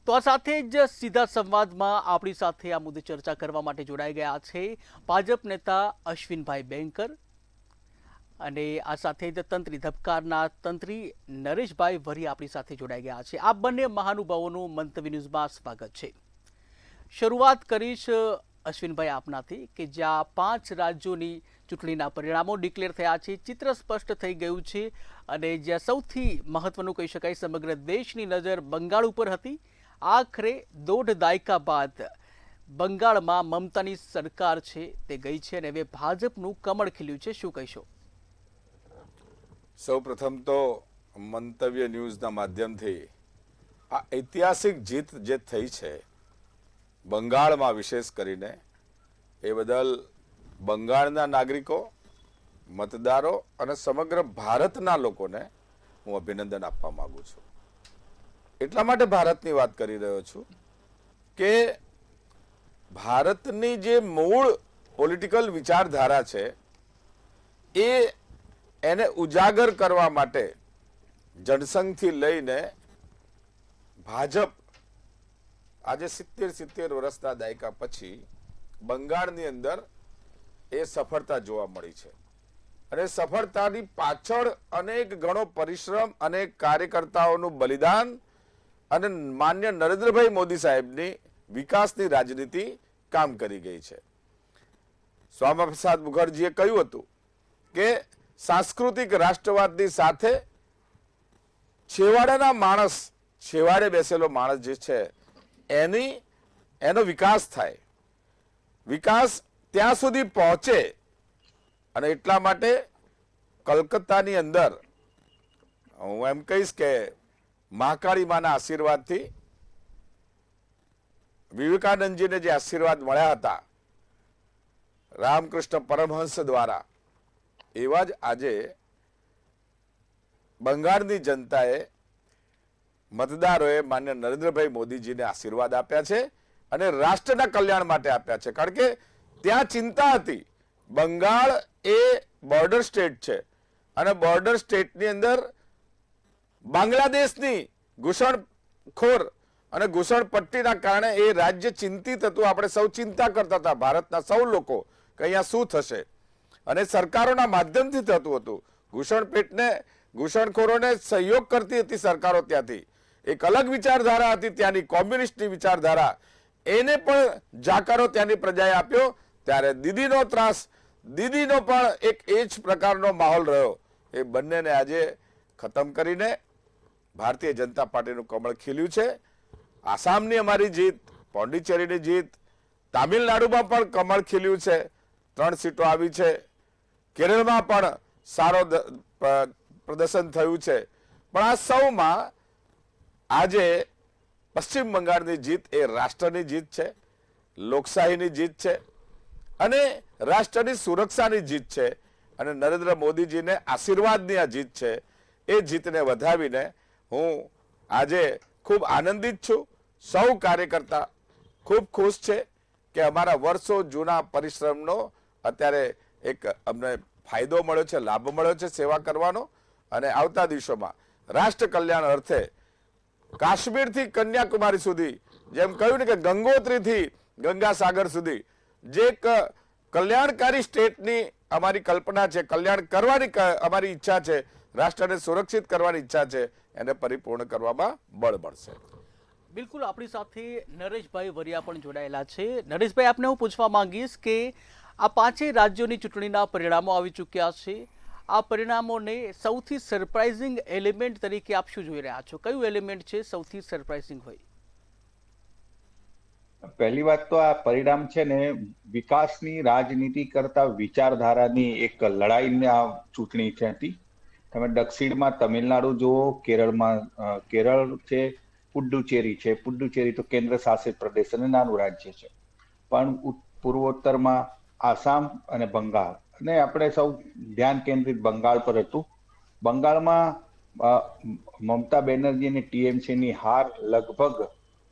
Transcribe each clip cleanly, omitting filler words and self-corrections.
તો આ સાથે જ સીધા સંવાદમાં આપણી સાથે આ મુદ્દે ચર્ચા કરવા માટે જોડાઈ ગયા છે ભાજપ નેતા અશ્વિનભાઈ બેંકર અને આ સાથે જ તંત્રી ધબકારના તંત્રી નરેશભાઈ વરી આપણી સાથે જોડાઈ ગયા છે। આ બંને મહાનુભાવોનું મંતવ્ય ન્યૂઝમાં સ્વાગત છે। શરૂઆત કરીશ અશ્વિનભાઈ આપનાથી કે જ્યાં 5 રાજ્યોની ચૂંટણીના પરિણામો ડિક્લેર થયા છે, ચિત્ર સ્પષ્ટ થઈ ગયું છે અને જ્યાં સૌથી મહત્વનું કહી શકાય સમગ્ર દેશની નજર બંગાળ ઉપર હતી। આખરે 1.5 દાયકા બાદ બંગાળમાં મમતાની સરકાર છે તે ગઈ છે અને હવે ભાજપનું કમળ ખીલ્યું છે, શું કહીશો? સૌપ્રથમ તો મંતવ્ય ન્યૂઝના માધ્યમથી આ ઐતિહાસિક જીત જે થઈ છે બંગાળમાં વિશેષ કરીને એ બદલ બંગાળના નાગરિકો, મતદારો અને સમગ્ર ભારતના લોકોને હું અભિનંદન આપવા માંગુ છું। એટલા માટે ભારતની વાત કરી રહ્યો છું કે ભારતની જે મૂળ પોલિટિકલ વિચારધારા છે એને ઉજાગર કરવા માટે જનસંઘથી લઈને ભાજપ આજે 70 વર્ષના દાયકા પછી બંગાળની અંદર એ સફળતા જોવા મળી છે અને સફળતાની પાછળ અનેક ગણો પરિશ્રમ, અનેક કાર્યકર્તાઓનું બલિદાન અને માન્ય નરેન્દ્રભાઈ મોદી સાહેબની વિકાસની રાજનીતિ કામ કરી ગઈ છે। શ્યામાપ્રસાદ મુખર્જીએ કહ્યું હતું કે સાંસ્કૃતિક રાષ્ટ્રવાદની સાથે છેવાડાના માણસ, છેવાડે બેસેલો માણસ જે છે એનો વિકાસ થાય, વિકાસ ત્યાં સુધી પહોંચે અને એટલા માટે કલકત્તાની અંદર હું એમ કહીશ કે મહાકાળી માના આશીર્વાદથી વિવેકાનંદજીને જે આશીર્વાદ મળ્યા હતા રામકૃષ્ણ પરમહંસ દ્વારા, એવા જ આજે બંગાળની જનતાએ, મતદારોએ માન્ય નરેન્દ્રભાઈ મોદીજીને આશીર્વાદ આપ્યા છે અને રાષ્ટ્રના કલ્યાણ માટે આપ્યા છે। કારણ કે ત્યાં ચિંતા હતી, બંગાળ એ બોર્ડર સ્ટેટ છે અને બોર્ડર સ્ટેટની અંદર બાંગ્લાદેશની ઘૂસણખોર અને ઘૂસણપટ્ટીના કારણે એ રાજ્ય ચિંતિત હતું। આપણે સૌ ચિંતા કરતા હતા, ભારતના સૌ લોકો, કે અહીંયા શું થશે અને સરકારોના માધ્યમથી થતું હતું। ઘૂસણખોરોને સહયોગ કરતી હતી સરકારો, ત્યાંથી એક અલગ વિચારધારા હતી ત્યાંની કોમ્યુનિસ્ટની વિચારધારા, એને પણ જાકારો ત્યાંની પ્રજાએ આપ્યો। ત્યારે દીદીનો ત્રાસ, દીદીનો પણ એક એ જ પ્રકારનો માહોલ રહ્યો। એ બંનેને આજે ખતમ કરીને ભારતીય જનતા પાર્ટીનું કમળ ખીલ્યું છે। આસામની અમારી જીત, પોંડિચેરીની જીત, તામિલનાડુમાં પણ કમળ ખીલ્યું છે, 3 સીટો આવી છે, કેરળમાં પણ સારો પ્રદર્શન થયું છે। પણ આ સૌમાં આજે પશ્ચિમ બંગાળની જીત એ રાષ્ટ્રની જીત છે, લોકશાહીની જીત છે અને રાષ્ટ્રની સુરક્ષાની જીત છે અને નરેન્દ્ર મોદીજીને આશીર્વાદની આ જીત છે। એ જીતને વધાવીને હું આજે ખૂબ આનંદિત છું। સૌ કાર્યકર્તા ખૂબ ખુશ છે કે અમારા વર્ષો જૂના પરિશ્રમનો અત્યારે એક અમને ફાયદો મળ્યો છે, લાભ મળ્યો છે સેવા કરવાનો અને આવતા દિવસોમાં રાષ્ટ્ર કલ્યાણ અર્થે કાશ્મીરથી કન્યાકુમારી સુધી, જેમ કહ્યું ને કે ગંગોત્રીથી ગંગાસાગર સુધી જે કલ્યાણકારી સ્ટેટની અમારી કલ્પના છે, કલ્યાણ કરવાની અમારી ઈચ્છા છે, રાષ્ટ્રને સુરક્ષિત કરવાની ઈચ્છા છે, એને પરિપૂર્ણ કરવામાં બળ મળશે। બિલકુલ, આપણી સાથે નરેશભાઈ વરિયા પણ જોડાયેલા છે। નરેશભાઈ, આપને હું પૂછવા માંગીશ કે આ 5 રાજ્યોની ચૂંટણીના પરિણામો આવી ચૂક્યા છે, આ પરિણામોને સૌથી સરપ્રાઇઝિંગ એલિમેન્ટ તરીકે આપ શું જોઈ રહ્યા છો? કયું એલિમેન્ટ છે સૌથી સરપ્રાઇઝિંગ હોય? પહેલી વાત તો આ પરિણામ છે ને વિકાસની રાજનીતિ કરતા વિચારધારાની એક લડાઈની આ ચૂંટણી હતી। તમે દક્ષિણમાં તમિલનાડુ જુઓ, કેરળમાં કેરળ છે, પુડ્ડુચેરી છે, પુડ્ડુચેરી તો કેન્દ્ર શાસિત પ્રદેશ અને નાનું રાજ્ય છે, પણ પૂર્વોત્તરમાં આસામ અને બંગાળ, અને આપણે સૌ ધ્યાન કેન્દ્રિત બંગાળ પર હતું। બંગાળમાં મમતા બેનર્જી અને ટીએમસીની હાર લગભગ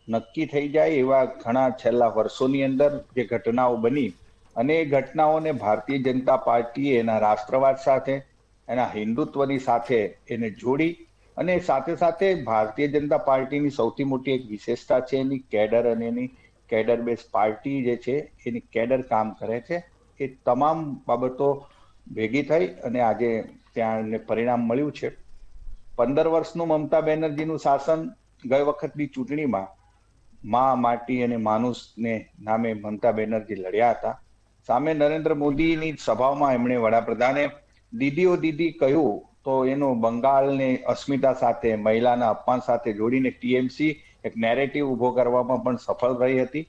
નક્કી થઈ જાય એવા ઘણા છેલ્લા વર્ષોની અંદર જે ઘટનાઓ બની અને એ ઘટનાઓને ભારતીય જનતા પાર્ટીએ એના રાષ્ટ્રવાદ સાથે, એના હિન્દુત્વની સાથે એને જોડી અને સાથે સાથે ભારતીય જનતા પાર્ટીની સૌથી મોટી એક વિશેષતા છે એની કેડર, અને એની કેડર બેઝ પાર્ટી જે છે એની કેડર કામ કરે છે. એ તમામ બાબતો ભેગી થઈ અને આજે ત્યાં પરિણામ મળ્યું છે. 15 વર્ષનું મમતા બેનર્જીનું શાસન ગઈ વખતની ચૂંટણીમાં મા, માટી અને માનુષને નામે મમતા બેનર્જી લડ્યા હતા. સામે નરેન્દ્ર મોદીની સભામાં એમણે વડાપ્રધાને દીદીઓ દીદી કહ્યું, તો એનો બંગાળને અસ્મિતા સાથે, મહિલાના અપમાન સાથે જોડીને ટીએમસી એક નેરેટિવ ઉભો કરવામાં પણ સફળ રહી હતી.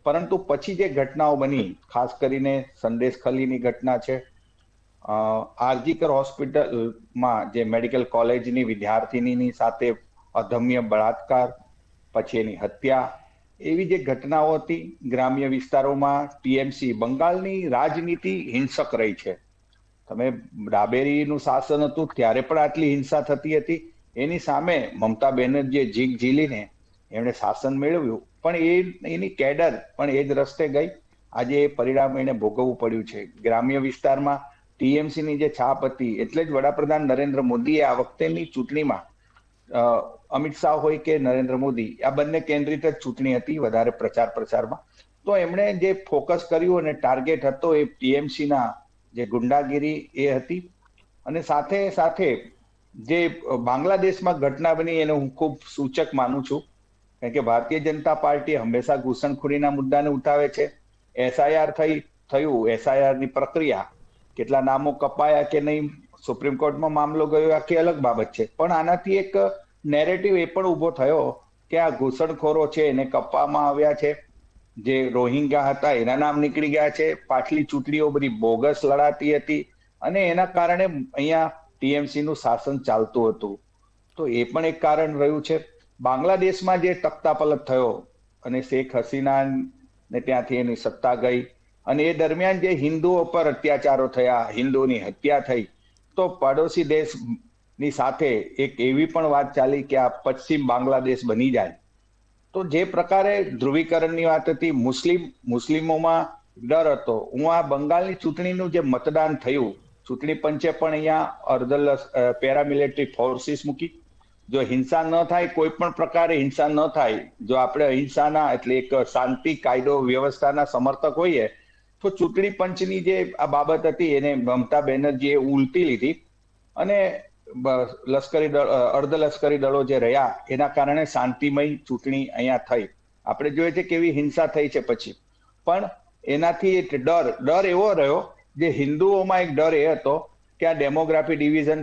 પરંતુ પછી જે ઘટનાઓ બની, ખાસ કરીને સંદેશ ખલીની ઘટના છે, આરજીકર હોસ્પિટલમાં જે મેડિકલ કોલેજની વિદ્યાર્થીનીની સાથે અધમ્ય બળાત્કાર, પછી એની હત્યા, એવી જે ઘટનાઓ હતી ગ્રામ્ય વિસ્તારોમાં, ટીએમસી બંગાળની રાજનીતિ હિંસક રહી છે. તમે ડાબેરીનું શાસન હતું ત્યારે પણ આટલી હિંસા થતી હતી. એની સામે મમતા બેનર્જીએ જીગ ઝીલીને એમણે શાસન મેળવ્યું, પણ એની કેડર પણ એ જ રસ્તે ગઈ. આજે એ પરિણામ એને ભોગવવું પડ્યું છે. ગ્રામ્ય વિસ્તારમાં ટીએમસીની જે છાપ હતી, એટલે જ વડાપ્રધાન નરેન્દ્ર મોદીએ આ વખતેની ચૂંટણીમાં અમિત શાહ હોય કે નરેન્દ્ર મોદી, આ બંને કેન્દ્રિત જ ચૂંટણી હતી વધારે પ્રચારમાં, તો એમણે જે ફોકસ કર્યું અને ટાર્ગેટ હતો એ ટીએમસીના જે ગુંડાગીરી એ હતી. અને સાથે સાથે જે બાંગ્લાદેશમાં ઘટના બની એને હું ખૂબ સૂચક માનું છું, કારણ કે ભારતીય જનતા પાર્ટી હંમેશા ઘૂસણખોરીના મુદ્દાને ઉઠાવે છે. એસઆઈઆર થયું, એસઆઈઆરની પ્રક્રિયા, કેટલા નામો કપાયા કે નહીં, સુપ્રીમ કોર્ટમાં મામલો ગયો, આખી અલગ બાબત છે. પણ આનાથી એક નેરેટિવ એ પણ ઉભો થયો કે આ ઘૂસણખોરો છે એને કપવામાં આવ્યા છે. જે રોહિંગ્યા હતા એના નામ નીકળી ગયા છે. પાછલી ચૂંટણીઓ બધી બોગસ લડાતી હતી અને એના કારણે અહીંયા ટીએમસી નું શાસન ચાલતું હતું. તો એ પણ એક કારણ રહ્યું છે. બાંગ્લાદેશમાં જે તખ્તાપલટ થયો અને શેખ હસીના ને ત્યાંથી એની સત્તા ગઈ, અને એ દરમિયાન જે હિન્દુઓ પર અત્યાચારો થયા, હિન્દુઓની હત્યા થઈ, તો પડોશી દેશની સાથે એક એવી પણ વાત ચાલી કે આ પશ્ચિમ બાંગ્લાદેશ બની જાય. તો જે પ્રકારે ધ્રુવીકરણની વાત હતી, મુસ્લિમોમાં ડર હતો. હું આ બંગાળની ચૂંટણીનું જે મતદાન થયું, ચૂંટણી પંચે પણ અહીંયા પેરામિલિટરી ફોર્સિસ મૂકી. જો હિંસા ન થાય, કોઈ પણ પ્રકારે હિંસા ન થાય, જો આપણે અહિંસાના એટલે એક શાંતિ કાયદો વ્યવસ્થાના સમર્થક હોઈએ, તો ચૂંટણી પંચની જે આ બાબત હતી એને મમતા બેનર્જીએ ઉલટી લીધી અને લશ્કરી દળ, અર્ધલશ્કરી દળો જે રહ્યા એના કારણે શાંતિમય ચૂંટણી અહીંયા થઈ. આપણે જોઈએ છે કેવી હિંસા થઈ છે પછી. પણ એનાથી એક ડર એવો રહ્યો, જે હિન્દુઓમાં એક ડર એ હતો કે આ ડેમોગ્રાફી ડિવિઝન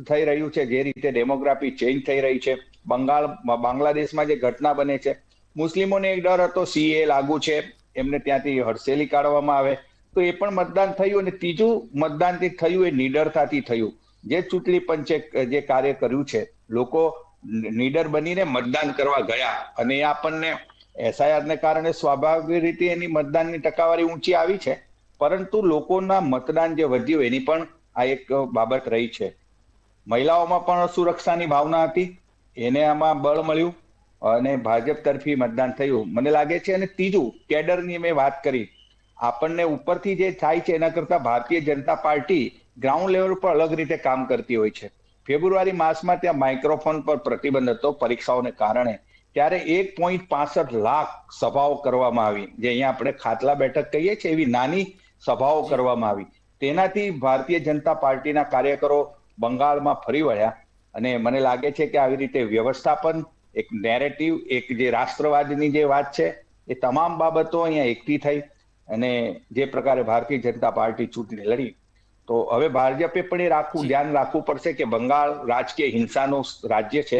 થઈ રહ્યું છે, જે રીતે ડેમોગ્રાફી ચેન્જ થઈ રહી છે બાંગ્લાદેશમાં જે ઘટના બને છે. મુસ્લિમોને એક ડર હતો સીએ લાગુ છે, એમને ત્યાંથી હડસેલી કાઢવામાં આવે. તો એ પણ મતદાન થયું. અને ત્રીજું મતદાન જે થયું એ નિડરતાથી થયું. જે ચૂંટણી પંચે જે કાર્ય કર્યું છે, લોકો નિડર બનીને મતદાન કરવા ગયા, અને એ આપણને એસઆઈઆર ને કારણે સ્વાભાવિક રીતે એની મતદાનની ટકાવારી ઊંચી આવી છે. પરંતુ લોકોના મતદાન જે વધ્યું એની પણ આ એક બાબત રહી છે. મહિલાઓમાં પણ સુરક્ષાની ભાવના હતી, એને આમાં બળ મળ્યું અને ભાજપ તરફી મતદાન થયું મને લાગે છે. અને ત્રીજું, કેડરની મેં વાત કરી, આપણને ઉપરથી જે થાય છે એના કરતા Bharatiya Janata party ground level પર અલગ રીતે કામ કરતી હોય છે. ફેબ્રુઆરી માસમાં ત્યાં માઇક્રોફોન પર પ્રતિબંધ હતો પરીક્ષાઓને કારણે, ત્યારે 1.65 લાખ સભાઓ કરવામાં આવી, જે અહીંયા આપણે ખાટલા બેઠક કહીએ છીએ એવી નાની સભાઓ કરવામાં આવી. તેનાથી ભારતીય જનતા પાર્ટીના કાર્યકરો બંગાળમાં ફરી વળ્યા. અને મને લાગે છે કે આવી રીતે વ્યવસ્થાપન, એક નેરેટિવ, એક જે રાષ્ટ્રવાદની જે વાત છે, એ તમામ બાબતો અહીંયા એકઠી થઈ અને જે પ્રકારે ભારતીય જનતા પાર્ટી ચૂંટણી લડી. તો હવે ભાજપે પણ એ ધ્યાન રાખવું પડશે કે બંગાળ રાજકીય હિંસાનું રાજ્ય છે.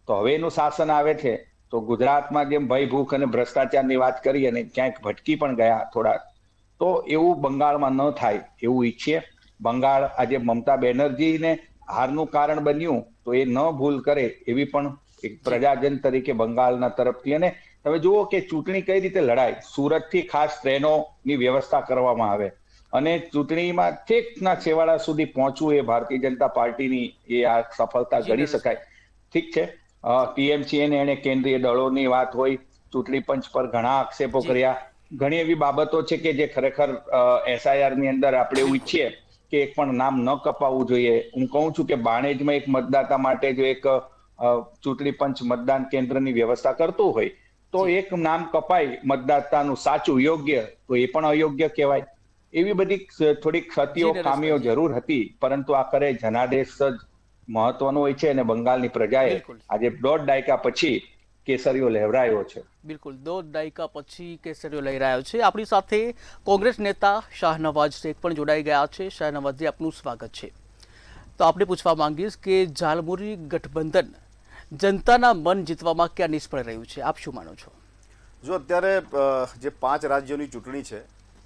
તો હવે એનું શાસન આવે છે તો ગુજરાતમાં જેમ ભય, ભૂખ અને ભ્રષ્ટાચારની વાત કરી અને ક્યાંક ભટકી પણ ગયા થોડા, તો એવું બંગાળમાં ન થાય એવું ઈચ્છીએ. બંગાળ આજે મમતા બેનર્જીને હારનું કારણ બન્યું, તો એ ન ભૂલ કરે એવી પણ એક પ્રજાજન તરીકે બંગાળના તરફથી. અને તમે જુઓ કે ચૂંટણી કઈ રીતે લડાય. સુરતથી ખાસ ટ્રેનોની વ્યવસ્થા કરવામાં આવે અને ચૂંટણીમાં ઠેકના છેવાડા સુધી પહોંચવું એ ભારતીય જનતા પાર્ટીની એ આ સફળતા ગણી શકાય. ઠીક છે, ટીએમસી એને કેન્દ્રીય દળોની વાત હોય, ચૂંટણી પંચ પર ઘણા આક્ષેપો કર્યા, ઘણી એવી બાબતો છે કે જે ખરેખર એસઆઈઆર ની અંદર આપણે એવું ઈચ્છીએ કે એક પણ નામ ન કપાવવું જોઈએ. હું કહું છું કે બાણેજમાં એક મતદાતા માટે જો એક ચૂંટણી પંચ મતદાન કેન્દ્રની વ્યવસ્થા કરતું હોય તો એક નામ કપાય મતદાતાનું સાચું યોગ્ય તો એ પણ અયોગ્ય કહેવાય. એવી બધી થોડીક ક્ષતિઓ ખામીઓ જરૂર હતી, પરંતુ આખરે જનાદેશ જ મહત્વનો હોય છે અને બંગાળની પ્રજાએ આજે 1.5 દાયકા પછી કેસરીઓ લહેરાયો છે. બિલકુલ 1.5 દાયકા પછી કેસરીઓ લહેરાયો છે. આપણી સાથે કોંગ્રેસ નેતા શાહનવાજ શેખ પણ જોડાઈ ગયા છે. શાહનવાજજી, આપનું સ્વાગત છે. તો આપણે પૂછવા માંગીશ કે ઝાલમુરી ગઠબંધન જનતાના મન જીતવામાં ક્યાં નિષ્ફળ રહ્યું છે, આપ શું માનો છો? જો અત્યારે જે 5 રાજ્યોની ચૂંટણી છે,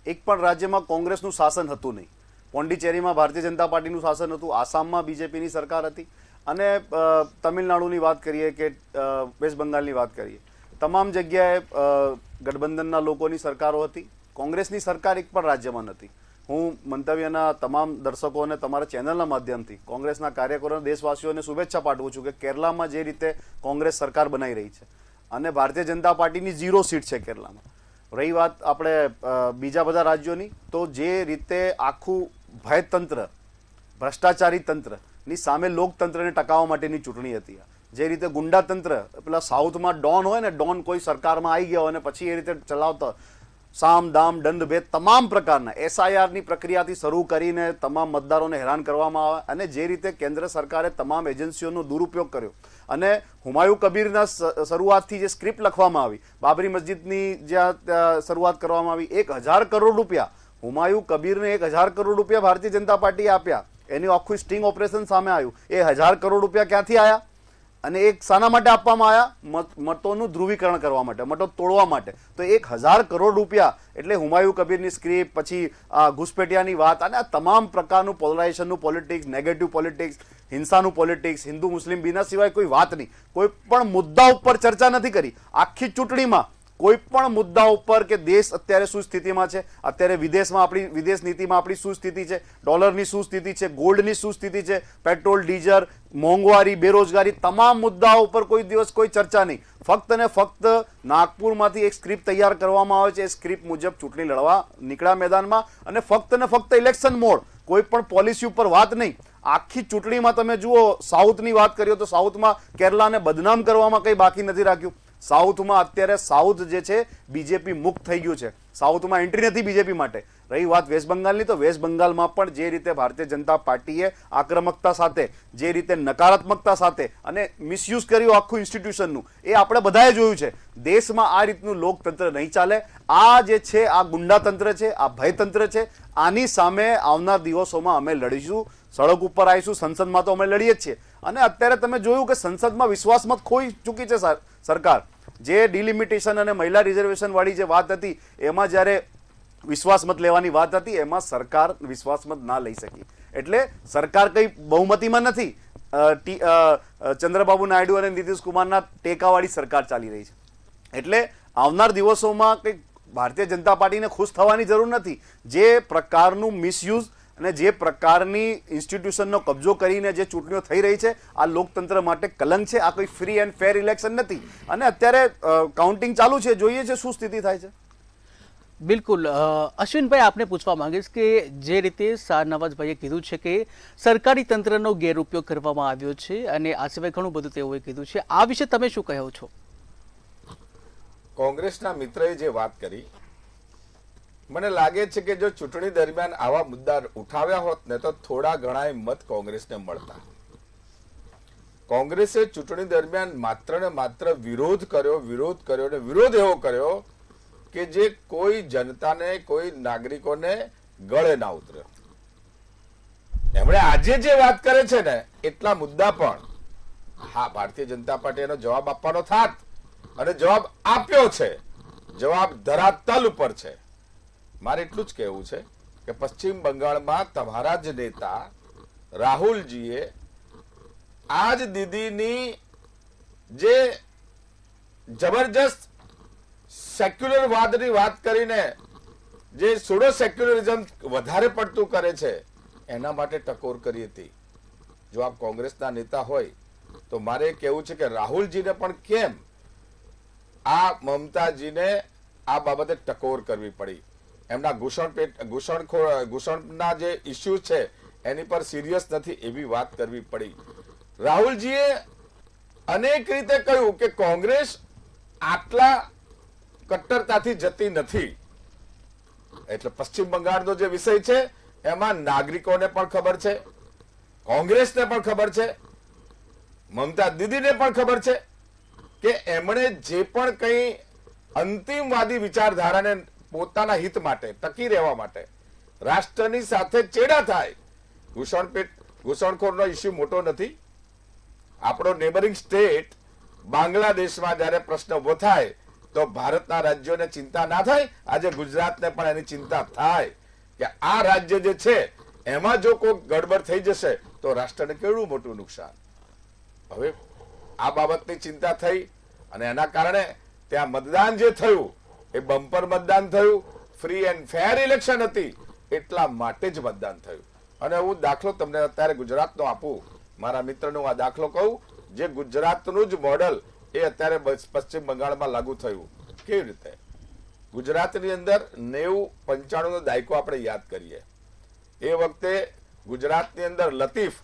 એક પણ રાજ્યમાં કોંગ્રેસનું શાસન હતું નહીં. પોંડિચેરીમાં ભારતીય જનતા પાર્ટીનું શાસન હતું, આસામમાં બીજેપીની સરકાર હતી, અને તમિલનાડુની વાત કરીએ કે વેસ્ટ બંગાળની વાત કરીએ, તમામ જગ્યાએ ગઠબંધનના લોકોની સરકારો હતી. કોંગ્રેસની સરકાર એક પણ રાજ્યમાં નથી. હું મંતવ્યના તમામ દર્શકોને તમારા ચેનલના માધ્યમથી કોંગ્રેસના કાર્યકરો દેશવાસીઓને શુભેચ્છા પાઠવું છું કે કેરલામાં જે રીતે કોંગ્રેસ સરકાર બનાવી રહી છે અને ભારતીય જનતા પાર્ટીની 0 સીટ છે કેરલામાં. રહી વાત આપણે બીજા બધા રાજ્યોની, તો જે રીતે આખું ભયતંત્ર, ભ્રષ્ટાચારી તંત્રની સામે લોકતંત્રને ટકાવવા માટેની ચૂંટણી હતી. જે રીતે ગુંડાતંત્ર, પેલા સાઉથમાં ડોન હોય ને, ડોન કોઈ સરકારમાં આવી ગયા અને પછી એ રીતે ચલાવતા, સામ દામ દંડ ભેદ તમામ પ્રકારના SIRની પ્રક્રિયાથી શરૂ કરીને તમામ મતદારોને હેરાન કરવામાં આવે, અને જે રીતે કેન્દ્ર સરકારે તમામ એજન્સીઓનો દુરુપયોગ કર્યો અને હુમાયુ કબીરના શરૂઆતથી જે સ્ક્રિપ્ટ લખવામાં આવી, બાબરી મસ્જિદની જ્યાં શરૂઆત કરવામાં આવી, 1000 કરોડ રૂપિયા હુમાયુ કબીરને 1000 કરોડ રૂપિયા ભારતીય જનતા પાર્ટીએ આપ્યા. એની આખું સ્ટિંગ ઓપરેશન સામે આવ્યું. એ 1000 કરોડ રૂપિયા ક્યાંથી આવ્યા અને એક શાના માટે આપવામાં આવ્યા? મતોનું ધ્રુવીકરણ કરવા માટે, મતો તોડવા માટે. તો 1000 કરોડ રૂપિયા એટલે હુમાયુ કબીરની સ્ક્રિપ્ટ, પછી ઘુસપેટિયાની વાત, અને આ તમામ પ્રકારનું પોલરાઇઝેશનનું પોલિટિક્સ, નેગેટિવ પોલિટિક્સ, હિંસાનું પોલિટિક્સ, હિન્દુ મુસ્લિમ બીના સિવાય કોઈ વાત નહીં. કોઈ પણ મુદ્દા ઉપર ચર્ચા નથી કરી આખી ચૂંટણીમાં. કોઈ પણ મુદ્દા ઉપર કે દેશ અત્યારે શું સ્થિતિમાં છે, અત્યારે વિદેશમાં આપણી વિદેશ નીતિમાં આપણી શું સ્થિતિ છે, ડોલરની શું સ્થિતિ છે, ગોલ્ડની શું સ્થિતિ છે, પેટ્રોલ ડીઝલ, મોંઘવારી, બેરોજગારી, તમામ મુદ્દાઓ ઉપર કોઈ દિવસ કોઈ ચર્ચા નહીં. ફક્ત ને ફક્ત નાગપુરમાંથી એક સ્ક્રિપ્ટ તૈયાર કરવામાં આવે છે. એ સ્ક્રિપ્ટ મુજબ ચૂંટણી લડવા નીકળ્યા મેદાનમાં, અને ફક્ત ને ફક્ત ઇલેક્શન મોડ, કોઈ પણ પોલિસી ઉપર વાત નહીં. આખી ચૂંટણીમાં તમે જુઓ, સાઉથની વાત કરીએ તો સાઉથમાં કેરલાને બદનામ કરવામાં કંઈ બાકી નથી રાખ્યું. સાઉથમાં અત્યારે સાઉથ જે છે બીજેપી મુક્ત થઈ ગયું છે. સાઉથમાં એન્ટ્રી નથી બીજેપી માટે. રહી વાત વેસ્ટ બંગાળની, તો વેસ્ટ બંગાળમાં પણ જે રીતે ભારતીય જનતા પાર્ટીએ આક્રમકતા સાથે, જે રીતે નકારાત્મકતા સાથે અને મિસયુઝ કર્યું આખું ઇન્સ્ટિટ્યુશનનું, એ આપણે બધાએ જોયું છે. દેશમાં આ રીતનું લોકતંત્ર નહીં ચાલે. આ જે છે આ ગુંડાતંત્ર છે, આ ભયતંત્ર છે. આની સામે આવનાર દિવસોમાં અમે લડીશું, સડક ઉપર આવીશું, સંસદમાં તો અમે લડીએ જ છીએ. અને અત્યારે તમે જોયું કે સંસદમાં વિશ્વાસ મત ખોઈ ચૂકી છે સરકાર. જે ડિલિમિટેશન અને મહિલા રિઝર્વેશન વાળી જે વાત હતી, એમાં જ્યારે વિશ્વાસ મત લેવાની વાત હતી, એમાં સરકાર વિશ્વાસ મત ના લઈ શકી. એટલે સરકાર કઈ બહુમતીમાં નથી. ચંદ્રબાબુ નાયડુ અને નીતિશ કુમારના ટેકાવાળી સરકાર ચાલી રહી છે. એટલે આવનાર દિવસોમાં કંઈક ભારતીય જનતા પાર્ટીને ખુશ થવાની જરૂર નથી. જે પ્રકારનું મિસયુઝ અને જે પ્રકારની ઇન્સ્ટિટ્યુશનનો કબજો કરીને જે ચૂંટણીઓ થઈ રહી છે, આ લોકતંત્ર માટે કલંક છે. આ કોઈ ફ્રી એન્ડ ફેર ઇલેક્શન નથી. અને અત્યારે કાઉન્ટિંગ ચાલુ છે, જોઈએ છે શું સ્થિતિ થાય છે. બિલકુલ. અશ્વિનભાઈ, આપને પૂછવા માંગીશ કે જે રીતે શાહનવાજભાઈએ કીધું છે કે સરકારી તંત્રનો ગેરઉપયોગ કરવામાં આવ્યો છે, અને આ સિવાય ઘણું બધું તેઓએ કીધું છે, આ વિશે તમે શું કહો છો? કોંગ્રેસના મિત્રએ જે વાત કરી, મને લાગે છે કે જો ચૂંટણી દરમિયાન આવા મુદ્દા ઉઠાવ્યા હોત ને તો થોડા ઘણા મત કોંગ્રેસને મળતા. કોંગ્રેસે ચૂંટણી દરમિયાન માત્ર ને માત્ર વિરોધ કર્યો ને વિરોધ એવો કર્યો કે જે કોઈ જનતાને, કોઈ નાગરિકોને ગળે ના ઉતર્યો. એમણે આજે જે વાત કરે છે ને, એટલા મુદ્દા પણ હા, ભારતીય જનતા પાર્ટી એનો જવાબ આપવાનો થાત અને જવાબ આપ્યો છે. જવાબ ધરાતલ ઉપર છે. મારે એટલું જ કહેવું છે કે પશ્ચિમ બંગાળમાં તમારા જ નેતા રાહુલજીએ આજ દીદીની જે જબરજસ્ત સેક્યુલર વાદની વાત કરીને જે સુડો સેક્યુલરિઝમ વધારે પડતું કરે છે, એના માટે ટકોર કરી હતી. જો આપ કોંગ્રેસના નેતા હોય તો મારે કહેવું છે કે રાહુલજીને પણ કેમ આ મમતાજીને આ બાબતે ટકોર કરવી પડી. એમના ઘૂસણના જે ઇસ્યુ છે એની પર સિરિયસ નથી એવી વાત કરવી પડી. રાહુલજીએ અનેક રીતે કહ્યું કે કોંગ્રેસ આટલા કટ્ટરતાથી જતી નથી. એટલે પશ્ચિમ બંગાળનો જે વિષય છે એમાં નાગરિકોને પણ ખબર છે, કોંગ્રેસને પણ ખબર છે, મમતા દીદીને પણ ખબર છે કે એમણે જે પણ કંઈ અંતિમવાદી વિચારધારાને પોતાના હિત માટે ટકી રહેવા માટે રાષ્ટ્રની સાથે ચેડા થાય. ઘૂસણખોરનો ઇસ્યુ મોટો નથી. આપણો નેબરિંગ સ્ટેટ બાંગ્લાદેશમાં જ્યારે પ્રશ્ન ઉભો થાય તો ભારતના રાજ્યોને ચિંતા ના થાય? આજે ગુજરાતને પણ એની ચિંતા થાય કે આ રાજ્ય જે છે એમાં જો કોઈ ગડબડ થઈ જશે તો રાષ્ટ્રને કેવડું મોટું નુકસાન. હવે આ બાબતની ચિંતા થઈ અને એના કારણે ત્યાં મતદાન જે થયું એ બમ્પર મતદાન થયું, ફ્રી એન્ડ ફેર ઇલેક્શન હતી, એટલા માટે જ મતદાન થયું. અને હું દાખલો તમને અત્યારે ગુજરાતનો આપું, મારા મિત્રનો આ દાખલો કહું, જે ગુજરાતનું જ મોડલ એ અત્યારે પશ્ચિમ બંગાળમાં લાગુ થયું. કેવી રીતે? ગુજરાતની અંદર 90-95 નો દાયકો આપણે યાદ કરીએ. એ વખતે ગુજરાતની અંદર લતીફ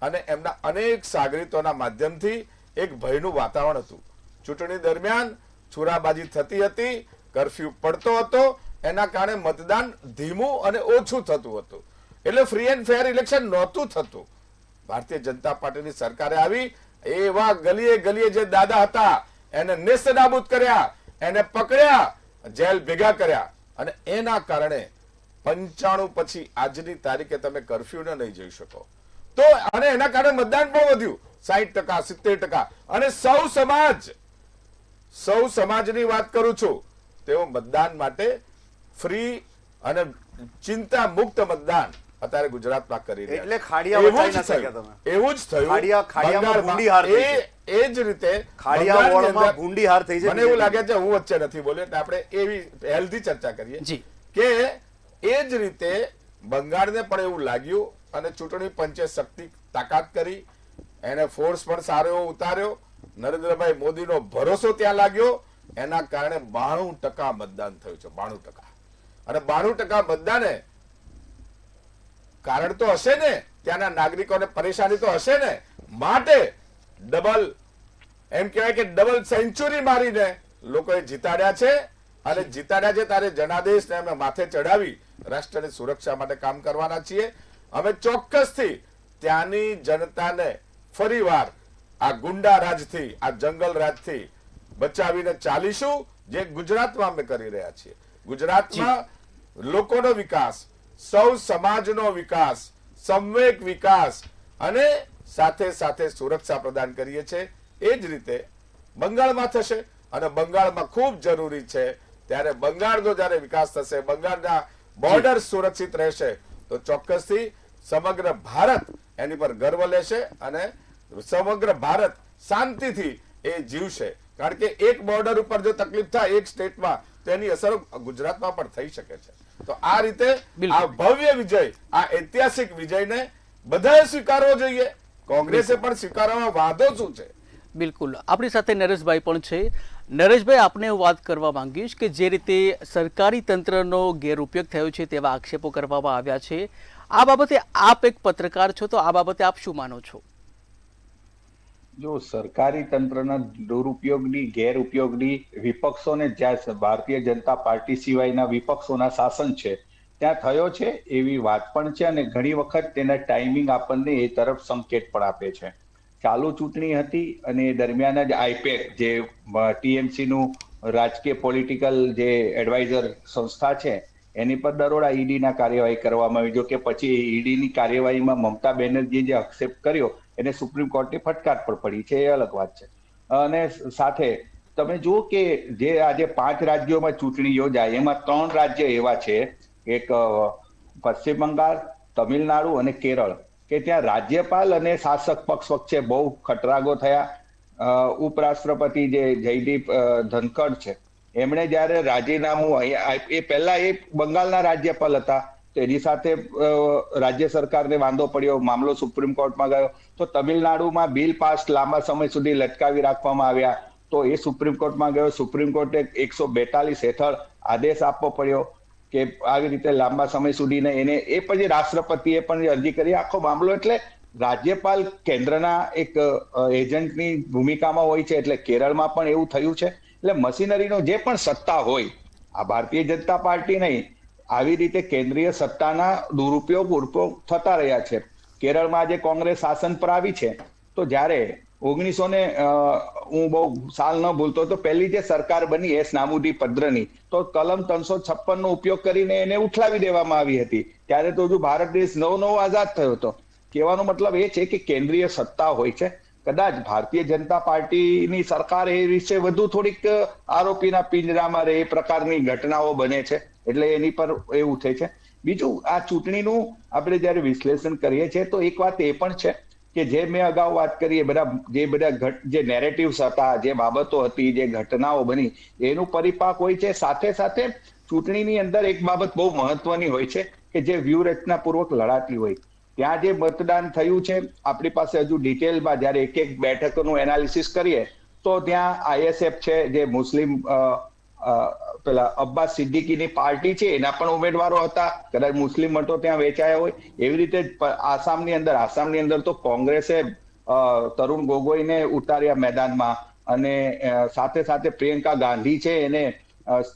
અને એમના અનેક સાગરીતોના માધ્યમથી એક ભયનું વાતાવરણ હતું. ચૂંટણી દરમિયાન છુરાબાજી થતી હતી, કરફ્યુ પડતો હતો, એના કારણે મતદાન ધીમું અને ઓછું થતું હતું. એટલે ફ્રી એન્ડ ફેર ઇલેક્શન નહોતું થતું. ભારતીય જનતા પાર્ટીની સરકારે આવી, એવા ગલીએ ગલીએ જે દાદા હતા એને નેસ્તનાબૂદ કર્યા, એને પકડ્યા, જેલ ભેગા કર્યા. અને એના કારણે 95 પછી આજની તારીખે તમે કર્ફ્યુને નહીં જઈ શકો. તો અને એના કારણે મતદાન પણ વધ્યું 60%, 70%. અને સૌ સમાજની વાત કરું છું, તેઓ મતદાન માટે ફ્રી અને ચિંતા મુક્ત મતદાન અત્યારે ગુજરાતમાં કરી રહ્યા. એટલે ખાડિયા બચાવી ના શક્યા તમે. એવું જ થયું. ખાડિયામાં ભૂંડી હાર થઈ છે. એ જ રીતે ખાડિયા વોર્ડમાં ભૂંડી હાર થઈ છે. મને એવું લાગે છે હું વચ્ચે નથી બોલ્યો એટલે આપણે એવી હેલ્ધી ચર્ચા કરીએ કે એ જ રીતે બંગાળને પણ એવું લાગ્યું અને ચૂંટણી પંચે શક્તિ તાકાત કરી, એને ફોર્સ પણ સારો એવો ઉતાર્યો, નરેન્દ્રભાઈ મોદીનો ભરોસો ત્યાં લાગ્યો, એના કારણે 92% મતદાન થયું છે. 92%. અને 92% મતદાને કારણ તો હશે ને, ત્યાંના નાગરિકોને પરેશાની તો હશે ને, માટે ડબલ એમ કહેવાય કે ડબલ સેન્ચુરી મારીને લોકોએ જીતાડ્યા છે. અને જીતાડ્યા છે ત્યારે જનાદેશને અમે માથે ચડાવી રાષ્ટ્રની સુરક્ષા માટે કામ કરવાના છીએ. અમે ચોક્કસથી ત્યાંની જનતાને ફરીવાર આ ગુંડા રાજથી, આ જંગલ રાજથી બચાવીને ચાલીશું, જે ગુજરાતમાં અમે કરી રહ્યા છીએ. ગુજરાતમાં લોકોનો વિકાસ, સૌ સમાજનો વિકાસ, સંવેગ વિકાસ અને સાથે સાથે સુરક્ષા પ્રદાન કરીએ છીએ. એ જ રીતે બંગાળમાં થશે અને બંગાળમાં ખૂબ જરૂરી છે. ત્યારે બંગાળનો જ્યારે વિકાસ થશે, બંગાળના બોર્ડર સુરક્ષિત રહેશે તો ચોક્કસથી સમગ્ર ભારત એની પર ગર્વ લેશે અને સમગ્ર ભારત શાંતિથી એ જીવશે. કારણ કે એક બોર્ડર ઉપર જો તકલીફ થાય એક સ્ટેટમાં તો એની અસર ગુજરાતમાં પણ થઈ શકે છે. તો આ રીતે આ ભવ્ય વિજય, આ ઐતિહાસિક વિજયને બધાએ સ્વીકારવો જોઈએ. કોંગ્રેસે પણ સ્વીકારવામાં વાંધો શું છે? બિલકુલ. આપણી સાથે નરેશભાઈ પણ છે. નરેશભાઈ, આપને હું વાત કરવા માંગીશ કે જે રીતે સરકારી તંત્રનો ગેરઉપયોગ થયો છે તેવા આક્ષેપો કરવામાં આવ્યા છે. આ બાબતે આપ એક પત્રકાર છો તો આ બાબતે આપ શું માનો છો? જો સરકારી તંત્રના દુરુપયોગની, ગેરઉપયોગની વિપક્ષોને, જ્યાં ભારતીય જનતા પાર્ટી સિવાયના વિપક્ષોના શાસન છે ત્યાં થયો છે એવી વાત પણ છે. અને ઘણી વખત તેના ટાઈમિંગ આપણને એ તરફ સંકેત પણ આપે છે. ચાલુ ચૂંટણી હતી અને એ દરમિયાન જ આઈપેક, જે ટીએમસી નું રાજકીય પોલિટિકલ જે એડવાઇઝર સંસ્થા છે, એની પર દરોડા ઈડીના કાર્યવાહી કરવામાં આવી. જો કે પછી ઈડીની કાર્યવાહીમાં મમતા બેનર્જીએ જે એક્સેપ્ટ કર્યો એને સુપ્રીમ કોર્ટની ફટકાર પર પડી છે, એ અલગ વાત છે. અને સાથે તમે જુઓ કે જે આજે 5 રાજ્યોમાં ચૂંટણી યોજાય એમાં 3 રાજ્ય એવા છે, એક પશ્ચિમ બંગાળ, તમિલનાડુ અને કેરળ, કે ત્યાં રાજ્યપાલ અને શાસક પક્ષ વચ્ચે બહુ ખટરાગો થયા. ઉપરાષ્ટ્રપતિ જે જયદીપ ધનખડ છે, એમણે જયારે રાજીનામું, એ પહેલા એ બંગાળના રાજ્યપાલ હતા તો એની સાથે રાજ્ય સરકારને વાંધો પડ્યો, મામલો સુપ્રીમ કોર્ટમાં ગયો. તો તમિલનાડુમાં બિલ પાસ લાંબા સમય સુધી લટકાવી રાખવામાં આવ્યા તો એ સુપ્રીમ કોર્ટમાં ગયો. સુપ્રીમ કોર્ટે 142 હેઠળ આદેશ આપવો પડ્યો કે આવી રીતે લાંબા સમય સુધી એને, એ પછી રાષ્ટ્રપતિએ પણ અરજી કરી. આખો મામલો એટલે રાજ્યપાલ કેન્દ્રના એક એજન્ટની ભૂમિકામાં હોય છે, એટલે કેરળમાં પણ એવું થયું છે. એટલે મશીનરીનો જે પણ સત્તા હોય, આ ભારતીય જનતા પાર્ટી નહીં, આવી રીતે કેન્દ્રીય સત્તાના દુરુપયોગ થતા રહ્યા છે. કેરળમાં આજે કોંગ્રેસ શાસન પર આવી છે, તો જ્યારે 1900 હું બહુ સાલ ન ભૂલતો તો પહેલી જે સરકાર બની એસ નામુદ્દીપદ્રની, તો કલમ 356 નો ઉપયોગ કરીને એને ઉઠલાવી દેવામાં આવી હતી. ત્યારે તો હજુ ભારત દેશ નવો આઝાદ થયો હતો. કહેવાનો મતલબ એ છે કે કેન્દ્રીય સત્તા હોય છે. કદાચ ભારતીય જનતા પાર્ટીની સરકાર એ વિશે વધુ થોડીક આરોપીના પિંજરામાં રહે એ પ્રકારની ઘટનાઓ બને છે, એટલે એની પર એવું થાય છે. બીજું, આ ચૂંટણીનું આપણે જયારે વિશ્લેષણ કરીએ છીએ તો એક વાત એ પણ છે કે જે મેં અગાઉ વાત કરી, બધા જે નેરેટિવ્સ હતા, જે બાબતો હતી, જે ઘટનાઓ બની, એનું પરિપાક હોય છે. સાથે સાથે ચૂંટણીની અંદર એક બાબત બહુ મહત્વની હોય છે કે જે વ્યૂહરચના પૂર્વક લડાતી હોય. ત્યાં જે મતદાન થયું છે, આપણી પાસે હજુ ડિટેલમાં જયારે એક એક બેઠકોનું એનાલિસિસ કરીએ તો ત્યાં આઈએસએફ છે, જે મુસ્લિમ પેલા અબ્બાસ સિદ્દીકીની પાર્ટી છે, એના પણ ઉમેદવારો હતા. કદાચ મુસ્લિમ મતો ત્યાં વેચાયા હોય. એવી રીતે આસામની અંદર તો કોંગ્રેસે તરુણ ગોગોઈને ઉતાર્યા મેદાનમાં, અને સાથે સાથે પ્રિયંકા ગાંધી છે, એને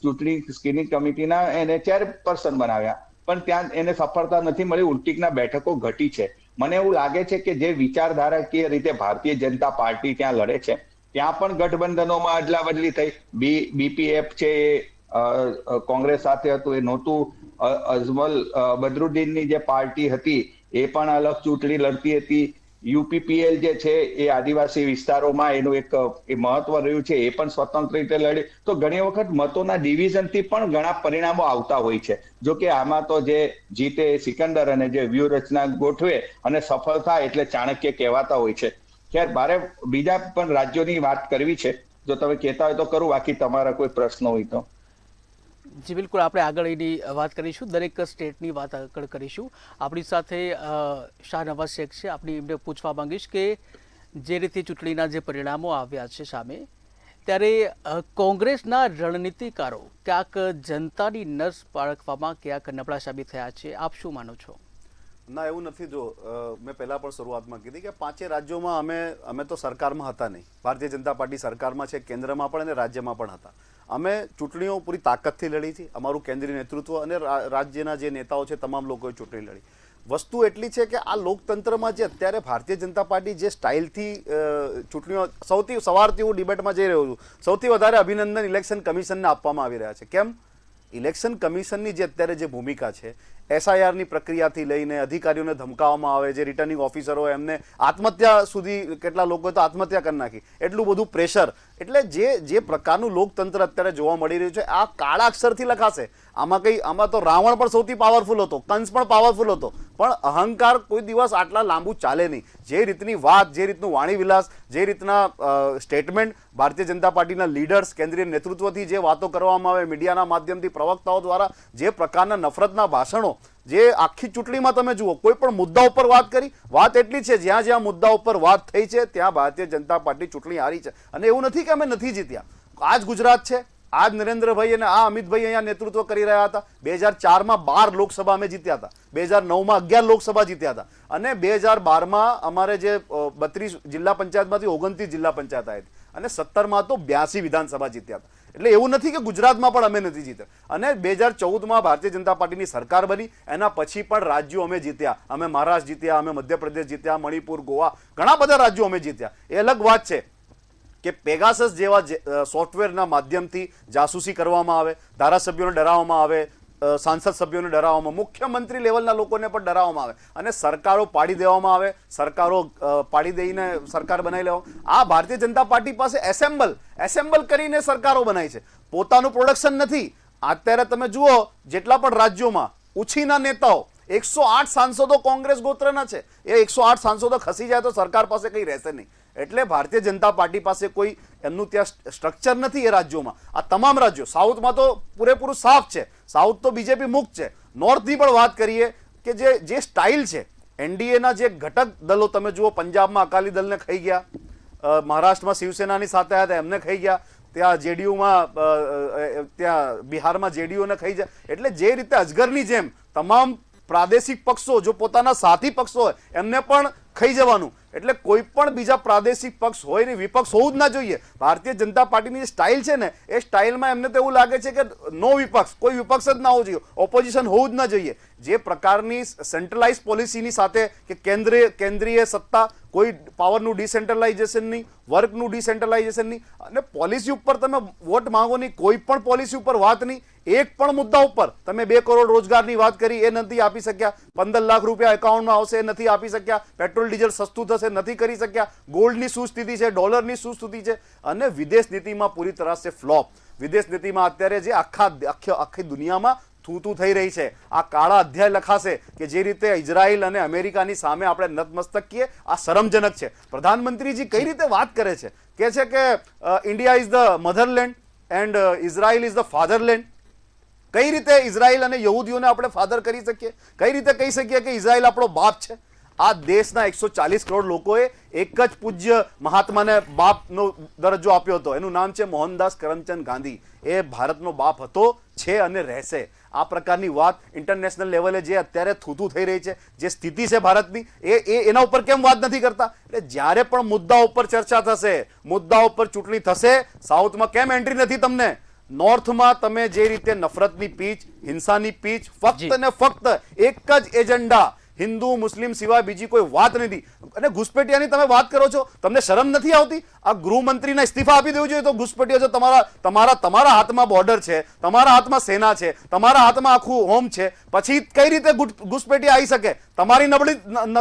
ચૂંટણી સ્ક્રીનિંગ કમિટીના એને ચેરપર્સન બનાવ્યા, પણ ત્યાં એને સફળતા નથી મળી. ઉલટીકના બેઠકો ઘટી છે. મને એવું લાગે છે કે જે વિચારધારાકીય રીતે ભારતીય જનતા પાર્ટી ત્યાં લડે છે, ત્યાં પણ ગઠબંધનોમાં અદલા બદલી થઈ. બીપીએફ છે એ કોંગ્રેસ સાથે હતું, એ નહોતું. અજમલ બદરુદ્દીનની જે પાર્ટી હતી એ પણ અલગ ચૂંટણી લડતી હતી. યુપીપીએલ જે છે એ આદિવાસી વિસ્તારોમાં એનું એક મહત્વ રહ્યું છે, એ પણ સ્વતંત્ર રીતે લડી. તો ઘણી વખત મતોના ડિવિઝનથી પણ ઘણા પરિણામો આવતા હોય છે. જો કે આમાં તો જે જીતે સિકંદર, અને જે વ્યૂહરચના ગોઠવે અને સફળ થાય એટલે ચાણક્ય કહેવાતા હોય છે. ખેર, મારે બીજા પણ રાજ્યોની વાત કરવી છે. જો તમે કહેતા હોય તો કરું, બાકી તમારા કોઈ પ્રશ્ન હોય તો. જી બિલકુલ, આપણે આગળ એની વાત કરીશું, દરેક સ્ટેટની વાત આગળ કરીશું. આપણી સાથે શાહનવાઝ શેખ છે. આપણી એમને પૂછવા માંગીશ કે જે રીતે ચૂંટણીના જે પરિણામો આવ્યા છે સામે, ત્યારે કોંગ્રેસના રણનીતિકારો ક્યાંક જનતાની નસ પારખવામાં ક્યાંક નબળા સાબિત થયા છે. આપ શું માનો છો? ના, એવું નથી. જો મેં પહેલા પણ શરૂઆતમાં કીધી કે 5 રાજ્યોમાં અમે તો સરકારમાં હતા નહીં. ભારતીય જનતા પાર્ટી સરકારમાં છે, કેન્દ્રમાં પણ અને રાજ્યમાં પણ હતા. અમે ચૂંટણીઓ પૂરી તાકાતથી લડી હતી. અમારું કેન્દ્રીય નેતૃત્વ અને રાજ્યના જે નેતાઓ છે તમામ લોકોએ ચૂંટણી લડી. વસ્તુ એટલી છે કે આ લોકતંત્રમાં જે અત્યારે ભારતીય જનતા પાર્ટી જે સ્ટાઇલથી ચૂંટણીઓ, સવારથી હું ડિબેટમાં જઈ રહ્યો છું, સૌથી વધારે અભિનંદન ઇલેક્શન કમિશનને આપવામાં આવી રહ્યા છે. કેમ? ઇલેક્શન કમિશનની જે અત્યારે જે ભૂમિકા છે, એસઆઈઆરની પ્રક્રિયાથી લઈને અધિકારીઓને ધમકાવવામાં આવે, જે રિટર્નિંગ ઓફિસરો એમને આત્મહત્યા સુધી, કેટલા લોકોએ તો આત્મહત્યા કરી નાખી, એટલું બધું પ્રેશર. એટલે જે પ્રકારનું લોકતંત્ર અત્યારે જોવા મળી રહ્યું છે, આ કાળા અક્ષરથી લખાશે. આમાં તો રાવણ પણ સૌથી પાવરફુલ હતો, કંસ પણ પાવરફુલ હતો, પણ અહંકાર કોઈ દિવસ આટલા લાંબુ ચાલે નહીં. જે રીતની વાત, જે રીતનું વાણી વિલાસ, જે રીતના સ્ટેટમેન્ટ ભારતીય જનતા પાર્ટીના લીડર્સ, કેન્દ્રીય નેતૃત્વથી જે વાતો કરવામાં આવે, મીડિયાના માધ્યમથી, પ્રવક્તાઓ દ્વારા જે પ્રકારના નફરતના ભાષણો, જે આખી ચૂંટણીમાં તમે જુઓ, કોઈ પણ મુદ્દા ઉપર વાત કરી, વાત એટલી છે, જ્યાં જ્યાં મુદ્દા ઉપર વાત થઈ છે ત્યાં ભારતીય જનતા પાર્ટી ચૂંટણી હારી છે. અને એવું નથી કે અમે નથી જીત્યા. આ જ ગુજરાત છે, આ જ નરેન્દ્રભાઈ અને આ અમિતભાઈ અહીંયા નેતૃત્વ કરી રહ્યા હતા. 2004માં 12 લોકસભા અમે જીત્યા હતા, 2009માં 11 લોકસભા જીત્યા હતા, અને 2012માં અમારે જે 32 જિલ્લા પંચાયતમાંથી 29 જિલ્લા પંચાયત આવી હતી, અને 17માં તો 82 વિધાનસભા જીત્યા હતા. એટલે એવું નથી કે ગુજરાતમાં પણ અમે નથી જીત્યા. અને 2014માં ભારતીય જનતા પાર્ટીની સરકાર બની, એના પછી પણ રાજ્યો અમે જીત્યા. અમે મહારાષ્ટ્ર જીત્યા, અમે મધ્યપ્રદેશ જીત્યા, મણિપુર, ગોવા, ઘણા બધા રાજ્યો અમે જીત્યા. એ અલગ વાત છે કે પેગાસસ જેવા સોફ્ટવેરના માધ્યમથી જાસૂસી કરવામાં આવે, ધારાસભ્યોને ડરાવવામાં આવે, સાંસદ સભ્યોને ડરાવવામાં, મુખ્યમંત્રી લેવલના લોકોને પણ ડરાવવામાં આવે, અને સરકારો પાડી દેવામાં આવે, સરકારો પાડી દઈને સરકાર બનાવી લેવામાં. આ ભારતીય જનતા પાર્ટી પાસે એસેમ્બલ કરીને સરકારો બનાવી છે, પોતાનું પ્રોડક્શન નથી. અત્યારે તમે જુઓ, જેટલા પણ રાજ્યોમાં ઉછીના નેતાઓ, 108 સાંસદો કોંગ્રેસ ગોત્રના છે. એ 108 સાંસદો ખસી જાય તો સરકાર પાસે કંઈ રહેશે નહીં. એટલે ભારતીય જનતા પાર્ટી પાસે કોઈ એમનું ત્યાં સ્ટ્રક્ચર નથી એ રાજ્યોમાં. આ તમામ રાજ્યો, સાઉથમાં તો પૂરેપૂરું સાફ છે, સાઉથ તો બીજેપી મુક્ત છે. નોર્થની પણ વાત કરીએ કે જે સ્ટાઇલ છે, એનડીએના જે ઘટક દલો તમે જુઓ, પંજાબમાં અકાલી દળને ખાઈ ગયા, મહારાષ્ટ્રમાં શિવસેનાની સાથે હતા એમને ખાઈ ગયા, ત્યાં જેડીયુમાં, ત્યાં બિહારમાં જેડીયુને ખાઈ જાય. એટલે જે રીતે અજગરની જેમ તમામ પ્રાદેશિક પક્ષો જો પોતાના સાથી પક્ષો હોય એમને પણ ખાઈ જવાનું. એટલે કોઈ પણ બીજા પ્રાદેશિક પક્ષ હોય ને વિપક્ષ હોવું જ ના જોઈએ. ભારતીય જનતા પાર્ટીની જે સ્ટાઇલ છે ને એ સ્ટાઇલમાં એમને તો એવું લાગે છે કે નો વિપક્ષ, કોઈ વિપક્ષ જ ના હોવો જોઈએ, ઓપોઝિશન હોવું જ ના જોઈએ. જે પ્રકારની સેન્ટ્રલાઇઝ પોલિસીની સાથે કે કેન્દ્રીય સત્તા, કોઈ પાવરનું ડિસેન્ટ્રલાઇઝેશન નહીં, વર્કનું ડિસેન્ટ્રલાઇઝેશન નહીં, અને પોલિસી ઉપર તમે વોટ માંગો નહીં, કોઈ પણ પોલિસી ઉપર વાત નહીં. એક પણ મુદ્દા ઉપર તમે 2 કરોડ રોજગારની વાત કરી એ નથી આપી શક્યા, 15 લાખ રૂપિયા એકાઉન્ટમાં આવશે એ નથી આપી શક્યા, પેટ્રોલ ડીઝલ સસ્તું થશે નથી કરી શક્યા, ગોલ્ડની શું સ્થિતિ છે, ડોલરની શું સ્થિતિ છે, અને વિદેશ નીતિમાં પૂરી તરહ સે ફ્લોપ. વિદેશ નીતિમાં અત્યારે જે આખી દુનિયામાં થૂ થઈ રહી છે, આ કાળા અધ્યાય લખાશે કે જે રીતે ઇઝરાયલ અને અમેરિકાની સામે આપણે નતમસ્તક કીએ, આ શરમજનક છે. પ્રધાનમંત્રીજી કઈ રીતે વાત કરે છે કે India is the motherland and Israel is the fatherland. કઈ રીતે ઇઝરાયલ અને યહૂદીઓને આપણે ફાધર કરી શકીએ? કઈ રીતે કહી શકીએ કે ઇઝરાયલ આપણો બાપ છે? આ દેશના 140 કરોડ લોકોએ એક જ પૂજ્ય મહાત્માને બાપનો દરજ્જો આપ્યો હતો. એનું નામ છે મોહનદાસ કરમચંદ ગાંધી. એ ભારતનો બાપ હતો, છે અને રહેશે. આ પ્રકારની વાત ઇન્ટરનેશનલ લેવલે જે અત્યારે થૂથું થઈ રહી છે, જે સ્થિતિ છે ભારતની, એના ઉપર કેમ વાત નથી કરતા? એટલે જ્યારે પણ મુદ્દા ઉપર ચર્ચા થશે, મુદ્દા ઉપર ચૂંટણી થશે, સાઉથમાં કેમ એન્ટ્રી નથી તમને? નોર્થમાં તમે જે રીતે નફરતની પીચ, હિંસાની પીચ, ફક્ત ને ફક્ત એક જ એજન્ડા, હિન્દુ મુસ્લિમ સિવાય બીજી કોઈ વાત નથી. અને ઘુસપેટિયાની તમે વાત કરો છો, તમને શરમ નથી આવતી? આ ગૃહમંત્રીના ઇસ્તીફા આપી દેવું જોઈએ. તો ઘુસપેટિયા જો તમારા હાથમાં બોર્ડર છે, તમારા હાથમાં સેના છે, તમારા હાથમાં આખું હોમ છે, પછી કઈ રીતે ઘુસપેટિયા આવી શકે? તમારી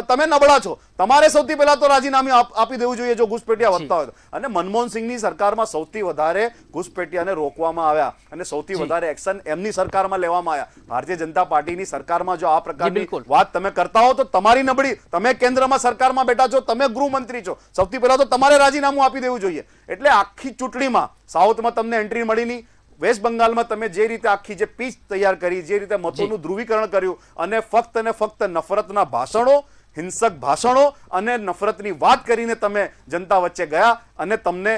તમે નબળા છો. તમારે સૌથી પહેલા તો રાજીનામું આપી દેવું જોઈએ જો ઘુસપેટિયા વધતા હોય તો. અને મનમોહન સિંહની સરકારમાં સૌથી વધારે ઘુસપેટિયાને રોકવામાં આવ્યા અને સૌથી વધારે એક્શન એમની સરકારમાં લેવામાં આવ્યા. ભારતીય જનતા પાર્ટીની સરકારમાં જો આ પ્રકારની વાત તમે કરતા હો તો તમારી નબળી. તમે કેન્દ્રમાં સરકારમાં બેઠા છો, તમે ગૃહમંત્રી છો, સૌથી પહેલા તો તમારે રાજીનામું આપી દેવું જોઈએ. એટલે આખી ચૂંટણીમાં સાઉથમાં તમને એન્ટ્રી મળી નહીં. વેસ્ટ બંગાળમાં તમે જે રીતે આખી જે પીચ તૈયાર કરી, જે રીતે મતોનું ધ્રુવીકરણ કર્યું, અને ફક્ત નફરતના ભાષણો, હિંસક ભાષણો અને નફરતની વાત કરીને તમે જનતા વચ્ચે ગયા અને તમને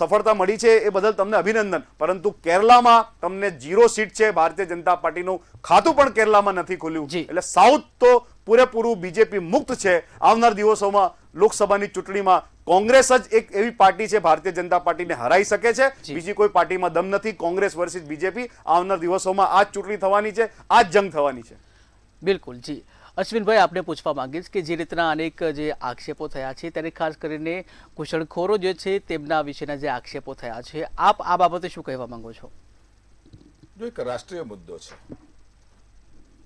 સફળતા મળી છે, એ બદલ તમને અભિનંદન. પરંતુ કેરલામાં તમને 0 સીટ છે. ભારતીય જનતા પાર્ટીનું ખાતું પણ કેરલામાં નથી ખુલ્યું. એટલે સાઉથ તો પૂરેપૂરું બીજેપી મુક્ત છે. આવનાર દિવસોમાં લોકસભાની ચૂંટણીમાં કોંગ્રેસ જ એક એવી પાર્ટી છે ભારતીય જનતા પાર્ટીને હરાઈ શકે છે. બીજી કોઈ પાર્ટીમાં દમ નથી. કોંગ્રેસ વર્સિસ બીજેપી આવનાર દિવસોમાં આ જ ચૂંટણી થવાની છે, આ જ જંગ થવાની છે. બિલકુલ જી. અશ્વિનભાઈ, આપને પૂછવા માંગીશ કે જે રીતના અનેક જે આક્ષેપો થયા છે, ત્યારે ખાસ કરીને ઘૂસણખોરો જે છે તેમના વિશેના જે આક્ષેપો થયા છે, આપ આ બાબતે શું કહેવા માંગો છો? જો એક રાષ્ટ્રીય મુદ્દો છે.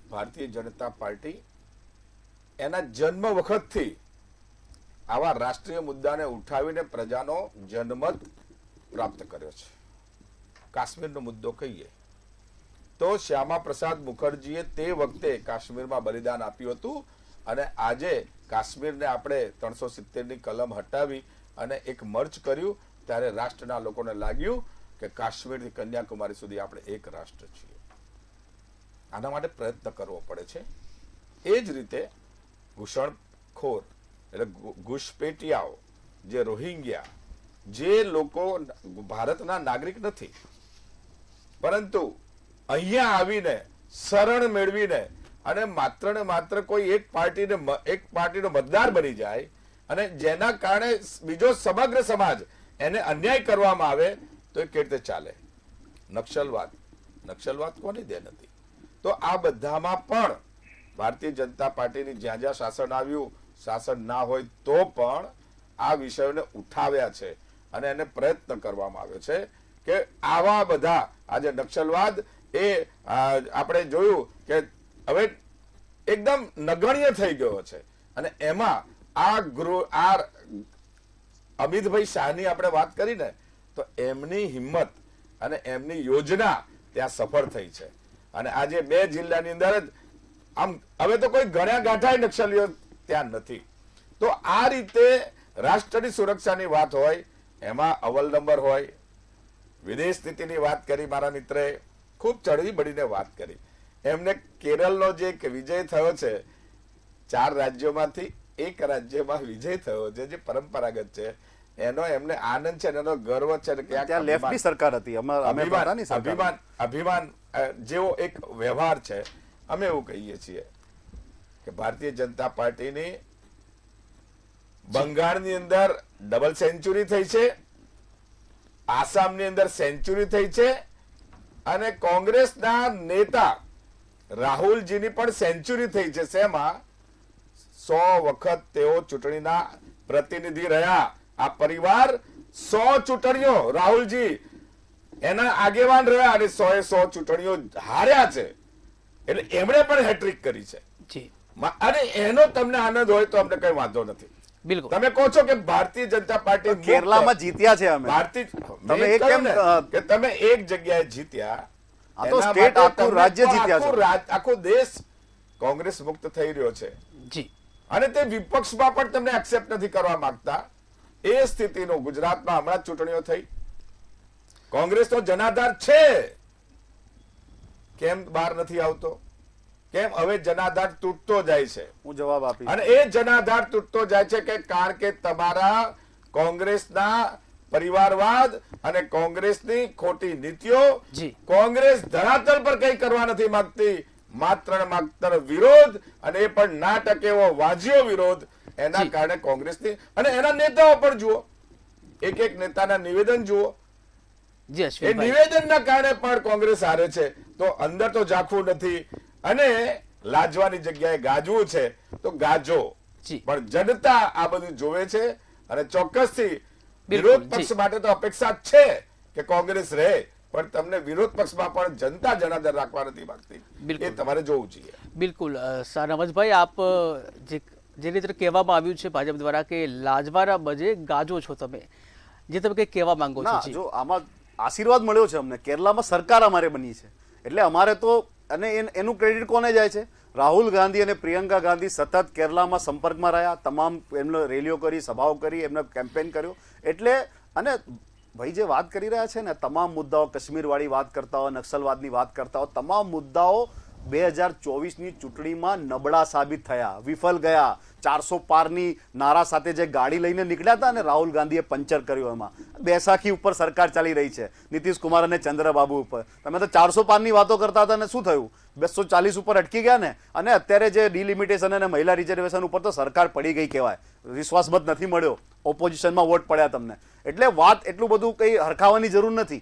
ભારતીય જનતા પાર્ટી એના જન્મ વખતથી આવા રાષ્ટ્રીય મુદ્દાને ઉઠાવીને પ્રજાનો જનમત પ્રાપ્ત કર્યો છે. કાશ્મીરનો મુદ્દો કહીએ તો શ્યામા પ્રસાદ મુખર્જીએ તે વખતે કાશ્મીરમાં બલિદાન આપ્યું હતું, અને આજે કાશ્મીરને આપણે 370ની કલમ હટાવી અને એક મર્જ કર્યું, ત્યારે રાષ્ટ્રના લોકોને લાગ્યું કે કાશ્મીરથી કન્યાકુમારી સુધી આપણે એક રાષ્ટ્ર છીએ. આના માટે પ્રયત્ન કરવો પડે છે. એ જ રીતે ઘૂસણખોર એટલે ઘુસપેટિયાઓ, જે રોહિંગ્યા, જે લોકો ભારતના નાગરિક નથી પરંતુ અહીંયા આવીને શરણ મેળવીને અને માત્ર ને માત્ર કોઈ એક પાર્ટીનો મતદાર બની જાય અને જેના કારણે બીજો સમગ્ર સમાજ એને અન્યાય કરવામાં આવે તો એ કેવી રીતે ચાલે? નક્સલવાદ કોની દેન હતી? તો આ બધામાં પણ ભારતીય જનતા પાર્ટીની જ્યાં જ્યાં શાસન આવ્યું, શાસન ના હોય તો પણ આ વિષયોને ઉઠાવ્યા છે અને એને પ્રયત્ન કરવામાં આવ્યો છે કે આવા બધા આજે નક્સલવાદ એ આપણે જોયું કે હવે એકદમ નગણ્ય થઈ ગયો છે. અને એમાં આ અમિતભાઈ શાહની આપણે વાત કરીને તો એમની હિંમત અને એમની યોજના ત્યાં સફળ થઈ છે. અને આજે 2 જિલ્લાની અંદર જ આમ હવે તો કોઈ ગણ્યા ગાંઠાય નક્સલીઓ ત્યાં નથી. તો આ રીતે રાષ્ટ્રની સુરક્ષાની વાત હોય, એમાં અવ્વલ નંબર હોય. વિદેશ નીતિની વાત કરી મારા મિત્રે, ખૂબ ચડવી બળીને વાત કરી. એમને કેરળનો જે વિજય થયો છે, 4 રાજ્યોમાંથી એક રાજ્યમાં વિજય થયો છે, જે પરંપરાગત છે, એનો એમને આનંદ છે, એનો ગર્વ છે. ત્યાં લેફ્ટની સરકાર હતી, અભિમાન જેવો એક વ્યવહાર છે. અમે એવું કહીએ છીએ કે ભારતીય જનતા પાર્ટીની બંગાળની અંદર ડબલ સેન્ચુરી થઈ છે, આસામની અંદર સેન્ચુરી થઈ છે, અને કોંગ્રેસના નેતા રાહુલજીની પણ સેન્ચુરી થઈ છે. શેમાં 100 વખત તેઓ ચૂંટણીના પ્રતિનિધિ રહ્યા. આ પરિવાર 100 ચૂંટણીઓ રાહુલજી એના આગેવાન રહ્યા અને 100 ચૂંટણીઓ હાર્યા છે. એટલે એમણે પણ હેટ્રિક કરી છે. જી અને એનો તમને આનંદ હોય તો અમને કઈ વાંધો નથી. બિલકુલ. તમે કહો છો કે ભારતીય જનતા પાર્ટી મુક્ત- કેરલામાં જીત્યા છે અમે. ભારતીય તમે મેં એક કહ્યું કેમ, ને કે તમે એક જગ્યાએ જીત્યા, આ તો એના સ્ટેટ માટે આખું તમને રાજ્ય પણ જીત્યા આખું છે. આખો દેશ કોંગ્રેસ મુક્ત થઈ રહ્યો છે જી અને તે વિપક્ષમાં પણ તમને એક્સેપ્ટ નથી કરવા માંગતા. એ સ્થિતિનો ગુજરાતમાં હમણાં જ ચૂંટણીઓ થઈ, કોંગ્રેસનો જનાધાર છે, કેમ બહાર નથી આવતો? કેમ હવે જનાધાર તૂટતો જાય છે? હું જવાબ આપીશ. અને એ જનાધાર તૂટતો જાય છે કે કારણ કે તમારા કોંગ્રેસના પરિવારવાદ અને કોંગ્રેસની ખોટી નીતિઓ, જી. કોંગ્રેસ ધરાતલ પર કઈ કરવા નથી માંગતી, માત્ર ને માત્ર વિરોધ, અને એ પણ ના ટકે એવો વાજિયો વિરોધ. એના જી. કારણે કોંગ્રેસની અને એના નેતાઓ પણ જુઓ, એક એક નેતાના નિવેદન જુઓ, જી એ અશ્વિનભાઈ. નિવેદનના કારણે પણ કોંગ્રેસ હારે છે. તો અંદર તો ઝાંખવું નથી અને લાજવાની જગ્યાએ ગાજવું છે તો ગાજો. જી. પણ જનતા આ બધું જોવે છે અને ચોક્કસથી બિલકુલ, વિરોધ પક્ષ જી. માટે તો અપેક્ષા જ છે કે કોંગ્રેસ રહે, પણ તમને વિરોધ પક્ષમાં પણ જનતા જનાદર રાખવા નથી માંગતી. બિલકુલ. એ તમારે જોવું જોઈએ. બિલકુલ. નવાજભાઈ, આપ જે રીતે કહેવામાં આવ્યું છે ભાજપ દ્વારા કે લાજવારા બજે ગાજો છો તમે, જે તમે કંઈક કહેવા માંગો છો. ના, જી. જો આમાં આશીર્વાદ મળ્યો છે અમને. કેરલામાં સરકાર અમારે બની છે એટલે અમારે તો, અને એનું ક્રેડિટ કોને જાય છે? રાહુલ ગાંધી અને પ્રિયંકા ગાંધી સતત કેરલામાં સંપર્કમાં રહ્યા, તમામ એમને રેલીઓ કરી, સભાઓ કરી, એમને કેમ્પેન કર્યો. એટલે અને ભાઈ જે વાત કરી રહ્યા છે ને, તમામ મુદ્દાઓ, કાશ્મીરવાળી વાત કરતા હોય, નક્સલવાદની વાત કરતા હોય, તમામ મુદ્દાઓ 2024ની ચૂંટણીમાં નબળા સાબિત થયા, વિફલ ગયા. 400 પારની નારા સાથે જે ગાડી લઈને નીકળ્યા હતા અને રાહુલ ગાંધીએ પંચર કર્યું. એમાં બેસાખી ઉપર સરકાર ચાલી રહી છે, નીતિશ કુમાર અને ચંદ્રબાબુ ઉપર. તમે તો 400 પારની વાતો કરતા હતા ને શું થયું? 240 ઉપર અટકી ગયા ને. અને અત્યારે જે ડિલિમિટેશન અને મહિલા રિઝર્વેશન ઉપર તો સરકાર પડી ગઈ કહેવાય. વિશ્વાસમત નથી મળ્યો, ઓપોઝિશનમાં વોટ પડ્યા તમને. એટલે વાત એટલું બધું કંઈ હરખાવાની જરૂર નથી.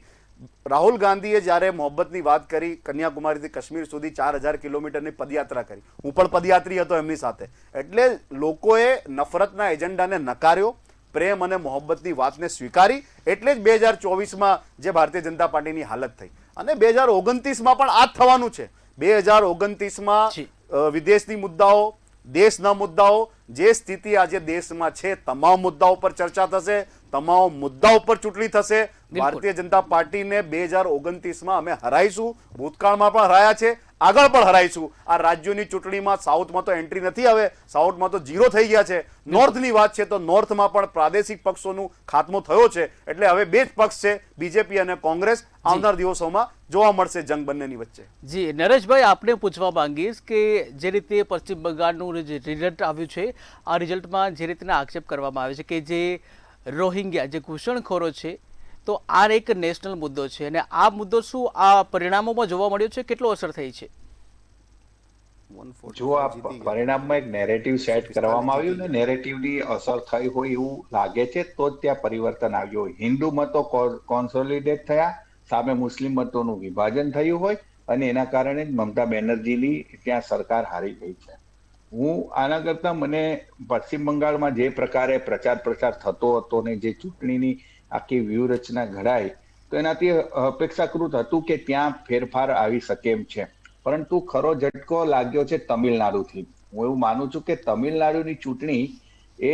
રાહુલ ગાંધીએ જ્યારે મોહબ્બતની વાત કરી, કન્યાકુમારીથી કાશ્મીર સુધી 4000 કિલોમીટરની પદયાત્રા કરી. હું પણ પદયાત્રી હતો એમની સાથે. એટલે લોકોએ નફરતના એજન્ડાને નકાર્યો, પ્રેમ અને મોહબ્બતની વાતને સ્વીકારી. એટલે જ 2024માં જે ભારતીય જનતા પાર્ટીની હાલત થઈ. અને 2029માં પણ આ જ થવાનું છે. 2029માં જી. વિદેશની મુદ્દાઓ, દેશના મુદ્દાઓ, જે સ્થિતિ આજે દેશમાં છે, તમામ મુદ્દાઓ પર ચર્ચા થશે, તમામ મુદ્દાઓ પર ચૂંટણી થશે. ભારતીય જનતા પાર્ટીને 2029માં અમે હરાઈશું. ભૂતકાળમાં પણ હરાયા છે, આગળ પણ હરાઈશું. આ રાજ્યોની ચૂંટણીમાં સાઉથમાં તો એન્ટ્રી નથી, હવે સાઉથમાં તો 0 થઈ ગયા છે. નોર્થની વાત છે તો નોર્થમાં પણ પ્રાદેશિક પક્ષોનું ખાત્મો થયો છે. એટલે હવે 2 જ પક્ષ છે, બીજેપી અને કોંગ્રેસ. આવનાર દિવસોમાં જોવા મળશે જંગ બંનેની વચ્ચે. જી નરેશભાઈ, આપને પૂછવા માંગીશ કે જે રીતે પશ્ચિમ બંગાળનું જે રિઝલ્ટ આવ્યું છે, આ રિઝલ્ટમાં જે રીતના આક્ષેપ કરવામાં આવે છે કે જે રોહિંગ્યા, જે ઘૂસણખોરો છે, તો આ એક નેશનલ મુદ્દો છે અને આ મુદ્દો શું આ પરિણામોમાં જોવા મળ્યો છે, કેટલો અસર થઈ છે? જો આ પરિણામમાં એક નેરેટિવ સેટ કરવામાં આવ્યું ને, નેરેટિવની અસર થઈ હોય એવું લાગે છે, તો જ ત્યાં પરિવર્તન આવ્યું હોય. હિન્દુ મતો કોન્સોલિડેટ થયા, સામે મુસ્લિમ મતોનું વિભાજન થયું હોય, અને એના કારણે જ મમતા બેનર્જીની ત્યાં સરકાર હારી ગઈ છે. હું આના કરતા મને પશ્ચિમ બંગાળમાં જે પ્રકારે પ્રચાર પ્રસાર થતો હતો ને જે ચૂંટણીની આખી વ્યૂહરચના ઘડાઈ, તો એનાથી અપેક્ષાકૃત હતું કે ત્યાં ફેરફાર આવી શકે એમ છે. પરંતુ ખરો ઝટકો લાગ્યો છે તમિલનાડુથી. હું એવું માનું છું કે તમિલનાડુની ચૂંટણી એ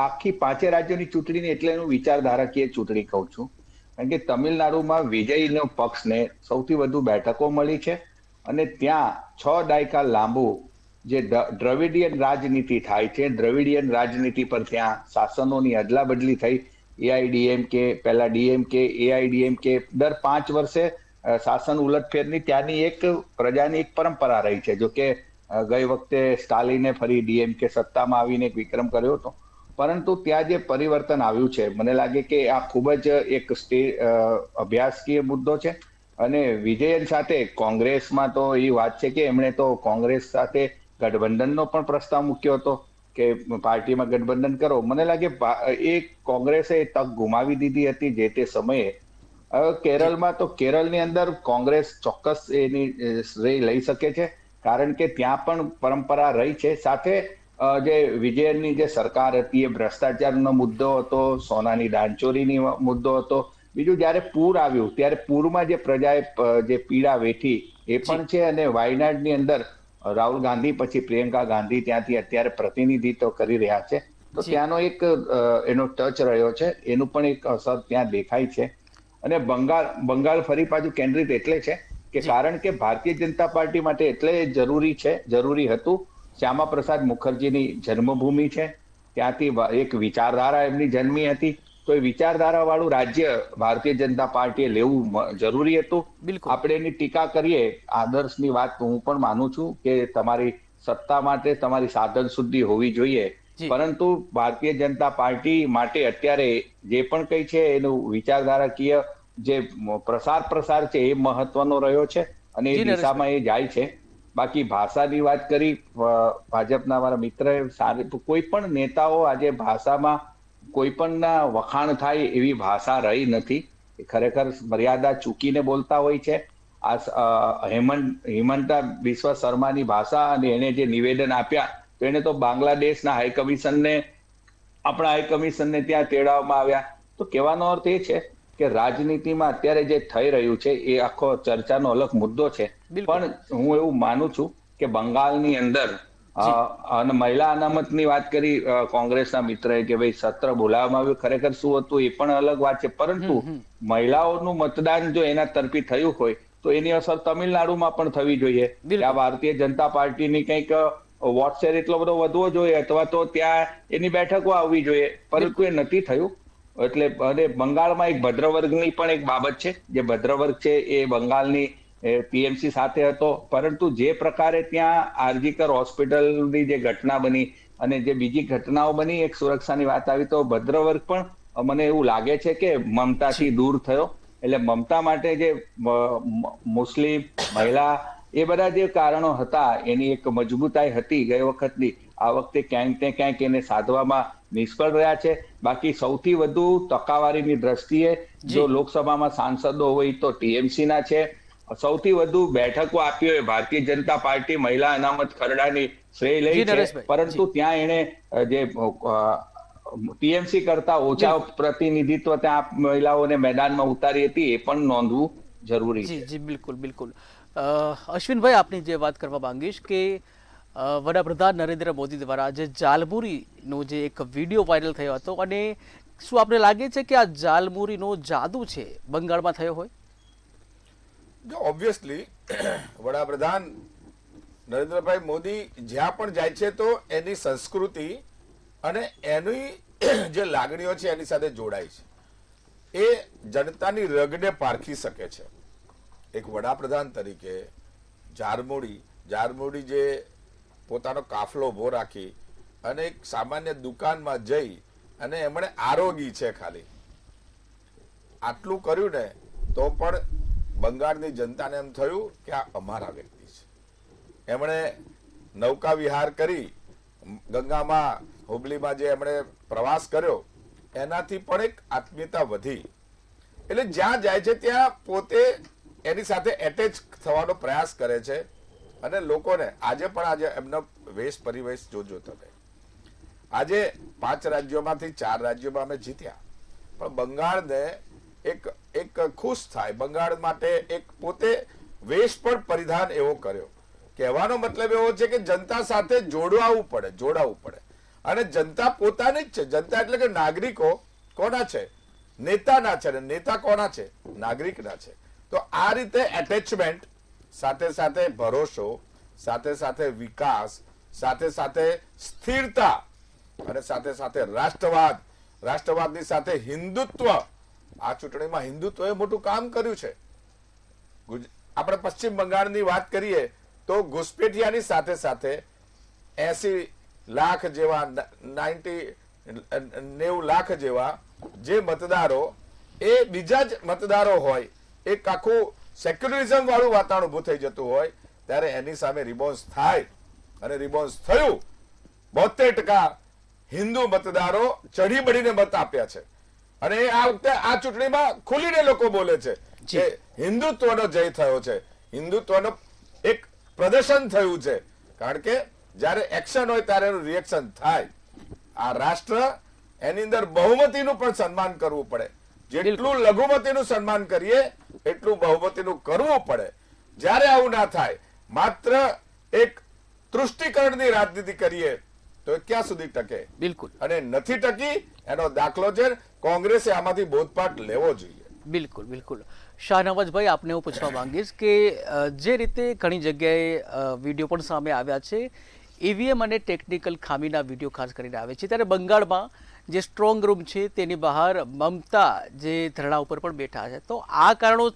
આખી 5 રાજ્યોની ચૂંટણીની એટલે એનું વિચારધારાકીય ચૂંટણી કહું છું. કારણ કે તમિલનાડુમાં વિજયીનો પક્ષને સૌથી વધુ બેઠકો મળી છે અને ત્યાં 6 દાયકા લાંબુ જે દ્રવિડિયન રાજનીતિ થાય છે, દ્રવિડિયન રાજનીતિ પર ત્યાં શાસનોની અદલા બદલી થઈ. એઆઈડીએમકે, પહેલા ડીએમકે, એઆઈડીએમકે, દર 5 વર્ષે શાસન ઉલટફેરની ત્યાંની એક પ્રજાની એક પરંપરા રહી છે. જો કે ગઈ વખતે સ્ટાલિને ફરી ડીએમકે સત્તામાં આવીને એક વિક્રમ કર્યો હતો, પરંતુ ત્યાં જે પરિવર્તન આવ્યું છે, મને લાગે કે આ ખૂબ જ એક અભ્યાસકીય મુદ્દો છે. અને વિજયન સાથે કોંગ્રેસમાં તો એ વાત છે કે એમણે તો કોંગ્રેસ સાથે ગઠબંધનનો પણ પ્રસ્તાવ મૂક્યો હતો કે પાર્ટીમાં ગઠબંધન કરો. મને લાગે એ કોંગ્રેસે તક ગુમાવી દીધી હતી જે તે સમયે. હવે કેરળમાં તો કેરળની અંદર કોંગ્રેસ ચોક્કસ એની શ્રેય લઈ શકે છે, કારણ કે ત્યાં પણ પરંપરા રહી છે. સાથે જે વિજયનની જે સરકાર હતી એ ભ્રષ્ટાચારનો મુદ્દો હતો, સોનાની દાણચોરીની મુદ્દો હતો. બીજું જયારે પૂર આવ્યું ત્યારે પૂરમાં જે પ્રજાએ જે પીડા વેઠી એ પણ છે. અને વાયનાડની અંદર રાહુલ ગાંધી પછી પ્રિયંકા ગાંધી ત્યાંથી અત્યારે પ્રતિનિધિત્વ કરી રહ્યા છે. તો ત્યાંનો એક એનો ટચ રહ્યો છે, એનું પણ એક અસર ત્યાં દેખાય છે. અને બંગાળ ફરી પાછું કેન્દ્રિત એટલે છે કે કારણ કે ભારતીય જનતા પાર્ટી માટે એટલે જરૂરી હતું. શ્યામા પ્રસાદ મુખર્જીની જન્મભૂમિ છે, ત્યાંથી એક વિચારધારા એમની જન્મી હતી. તો એ વિચારધારા વાળું રાજ્ય ભારતીય જનતા પાર્ટીએ લેવું જરૂરી હતું. આપણે એની ટીકા કરીએ, આદર્શની વાત હું પણ માનું છું કે તમારી સત્તા માટે તમારી સાધન શુદ્ધિ હોવી જોઈએ, પરંતુ ભારતીય જનતા પાર્ટી માટે અત્યારે જે પણ કઈ છે એનું વિચારધારાકીય જે પ્રસાર છે એ મહત્વનો રહ્યો છે અને એ દિશામાં એ જાય છે. બાકી ભાષાની વાત કરી ભાજપના મારા મિત્રએ, કોઈ પણ નેતાઓ આજે ભાષામાં કોઈ પણના વખાણ થાય એવી ભાષા રહી નથી. ખરેખર મર્યાદા ચૂકીને બોલતા હોય છે. આ હિમંતા બિસ્વા શર્માની ભાષા અને એને જે નિવેદન આપ્યા તો એને તો બાંગ્લાદેશના હાઈકમિશનને આપણા હાઈકમિશનને ત્યાં તેડાવવામાં આવ્યા. તો કહેવાનો અર્થ એ છે કે રાજનીતિમાં અત્યારે જે થઈ રહ્યું છે એ આખો ચર્ચાનો અલગ મુદ્દો છે. પણ હું એવું માનું છું કે બંગાળની અંદર અને મહિલા અનામતની વાત કરી કોંગ્રેસના મિત્રએ કે ભાઈ સત્ર બોલાવવામાં આવ્યું, ખરેખર શું હતું એ પણ અલગ વાત છે. પરંતુ મહિલાઓનું મતદાન જો એના તરફી થયું હોય તો એની અસર તમિલનાડુમાં પણ થવી જોઈએ. ત્યાં ભારતીય જનતા પાર્ટીની કંઈક વોટ શેર એટલો બધો વધવો જોઈએ અથવા તો ત્યાં એની બેઠકો આવવી જોઈએ, પરંતુ એ નથી થયું. એટલે અને બંગાળમાં એક ભદ્રવર્ગની પણ એક બાબત છે. જે ભદ્રવર્ગ છે એ બંગાળની પીએમસી સાથે હતો, પરંતુ જે પ્રકારે ત્યાં આરજીકર હોસ્પિટલની જે ઘટના બની અને જે બીજી ઘટનાઓ બની, એક સુરક્ષાની વાત આવી, તો ભદ્રવર્ગ પણ મને એવું લાગે છે કે મમતાથી દૂર થયો. એટલે મમતા માટે જે મુસ્લિમ મહિલા એ બધા જે કારણો હતા એની એક મજબૂતાઈ હતી ગઈ વખતની, આ વખતે ક્યાંક ને ક્યાંક એને સાધવામાં નિષ્ફળ રહ્યા છે. બાકી સૌથી વધુ ટકાવારીની દ્રષ્ટિએ જો લોકસભામાં સાંસદો હોય તો ટીએમસી ના છે. સૌથી વધુ બેઠકો આપી હોય ભારતીય જનતા પાર્ટી મહિલા અનામત ખરડાની શ્રેય લઈ છે, પરંતુ ત્યાં એને જે ટીએમસી કરતા ઓછા પ્રતિનિધિત્વ ત્યાં મહિલાઓને મેદાનમાં ઉતારી હતી એ પણ નોંધવું જરૂરી છે. જી બિલકુલ બિલકુલ. અશ્વિનભાઈ, આપની જે વાત કરવા માંગીશ કે વડાપ્રધાન નરેન્દ્ર મોદી દ્વારા જે જાલમુરીનો જે એક વિડીયો વાયરલ થયો હતો, અને શું આપને લાગે છે કે આ જાલમુરીનો જાદુ છે બંગાળમાં થયો હોય? ઓબ્વિયસલી વડાપ્રધાન નરેન્દ્રભાઈ મોદી જ્યાં પણ જાય છે તો એની સંસ્કૃતિ અને એની જે લાગણીઓ છે એની સાથે જોડાય છે. એ જનતાની રગને પારખી શકે છે. એક વડાપ્રધાન તરીકે ઝારમુડી જે પોતાનો કાફલો ઉભો રાખી અને એક સામાન્ય દુકાનમાં જઈ અને એમણે આરોગી છે ખાલી આટલું કર્યું ને તો પણ બંગાળની જનતાને એમ થયું કે આ અમારા વ્યક્તિ છે. એમણે નૌકા વિહાર કરી ગંગામાં હુબલીમાં જે એમણે પ્રવાસ કર્યો એનાથી પણ એક આત્મીયતા વધી. એટલે જ્યાં જાય છે ત્યાં પોતે એની સાથે એટેચ થવાનો પ્રયાસ કરે છે અને લોકોને આજે એમનો વેશ પરિવેશ જોજો તમે. આજે 5 રાજ્યોમાંથી 4 રાજ્યોમાં અમે જીત્યા, પણ બંગાળને એક ખુશ થાય, બંગાળ માટે એક પોતે વેશ પણ પરિધાન એવો કર્યો. કહેવાનો મતલબ એવો છે કે જનતા સાથે જોડાવવું પડે અને જનતા પોતાની જ છે. જનતા એટલે કે નાગરિકો કોના છે? નેતાના છે. નેતા કોના છે? નાગરિકના છે. તો આ રીતે એટેચમેન્ટ સાથે સાથે ભરોસો, સાથે સાથે વિકાસ, સાથે સાથે સ્થિરતા અને સાથે સાથે રાષ્ટ્રવાદની સાથે હિન્દુત્વ. આ ચૂંટણીમાં હિન્દુત્વએ મોટું કામ કર્યું છે. આપણે પશ્ચિમ બંગાળની વાત કરીએ તો ઘુસપેઠિયાની સાથે સાથે 80 લાખ જેવા 90 લાખ જેવા જે મતદારો એ બીજા જ મતદારો હોય, એક આખું સેક્યુલરિઝમ વાળું વાતાવરણ ઉભું થઈ જતું હોય, ત્યારે એની સામે રિસ્પોન્સ થાય અને રિસ્પોન્સ થયું. 72% હિન્દુ મતદારો ચઢી બળીને મત આપ્યા છે. અને આ વખતે આ ચૂંટણીમાં ખુલીને લોકો બોલે છે કે હિન્દુત્વનો જય થયો છે, હિન્દુત્વનો એક પ્રદર્શન થયું છે. કારણ કે જ્યારે એક્શન હોય ત્યારે એનું રિએક્શન થાય. આ રાષ્ટ્ર એની અંદર બહુમતીનું પણ સન્માન કરવું પડે. જેટલું લઘુમતીનું સન્માન કરીએ એટલું બહુમતીનું કરવું પડે. જ્યારે આવું ના થાય, માત્ર એક તૃષ્ટિકરણની રાજનીતિ કરીએ તો ક્યાં સુધી ટકે? બિલકુલ. અને નથી ટકી એનો દાખલો છે. કોંગ્રેસે આમાંથી બોધપાઠ લેવો જોઈએ. બિલકુલ બિલકુલ. શાહનવાજભાઈ, આપને હું પૂછવા માંગીશ કે જે રીતે ઘણી જગ્યાએ વિડીયો પણ સામે આવ્યા છે, ઈવીએમ અને ટેકનિકલ ખામીના વિડીયો ખાસ કરીને આવે છે, ત્યારે બંગાળમાં જે સ્ટ્રોંગ રૂમ છે તેની બહાર મમતા જે ધરણા ઉપર પણ બેઠા છે, તો આ કારણો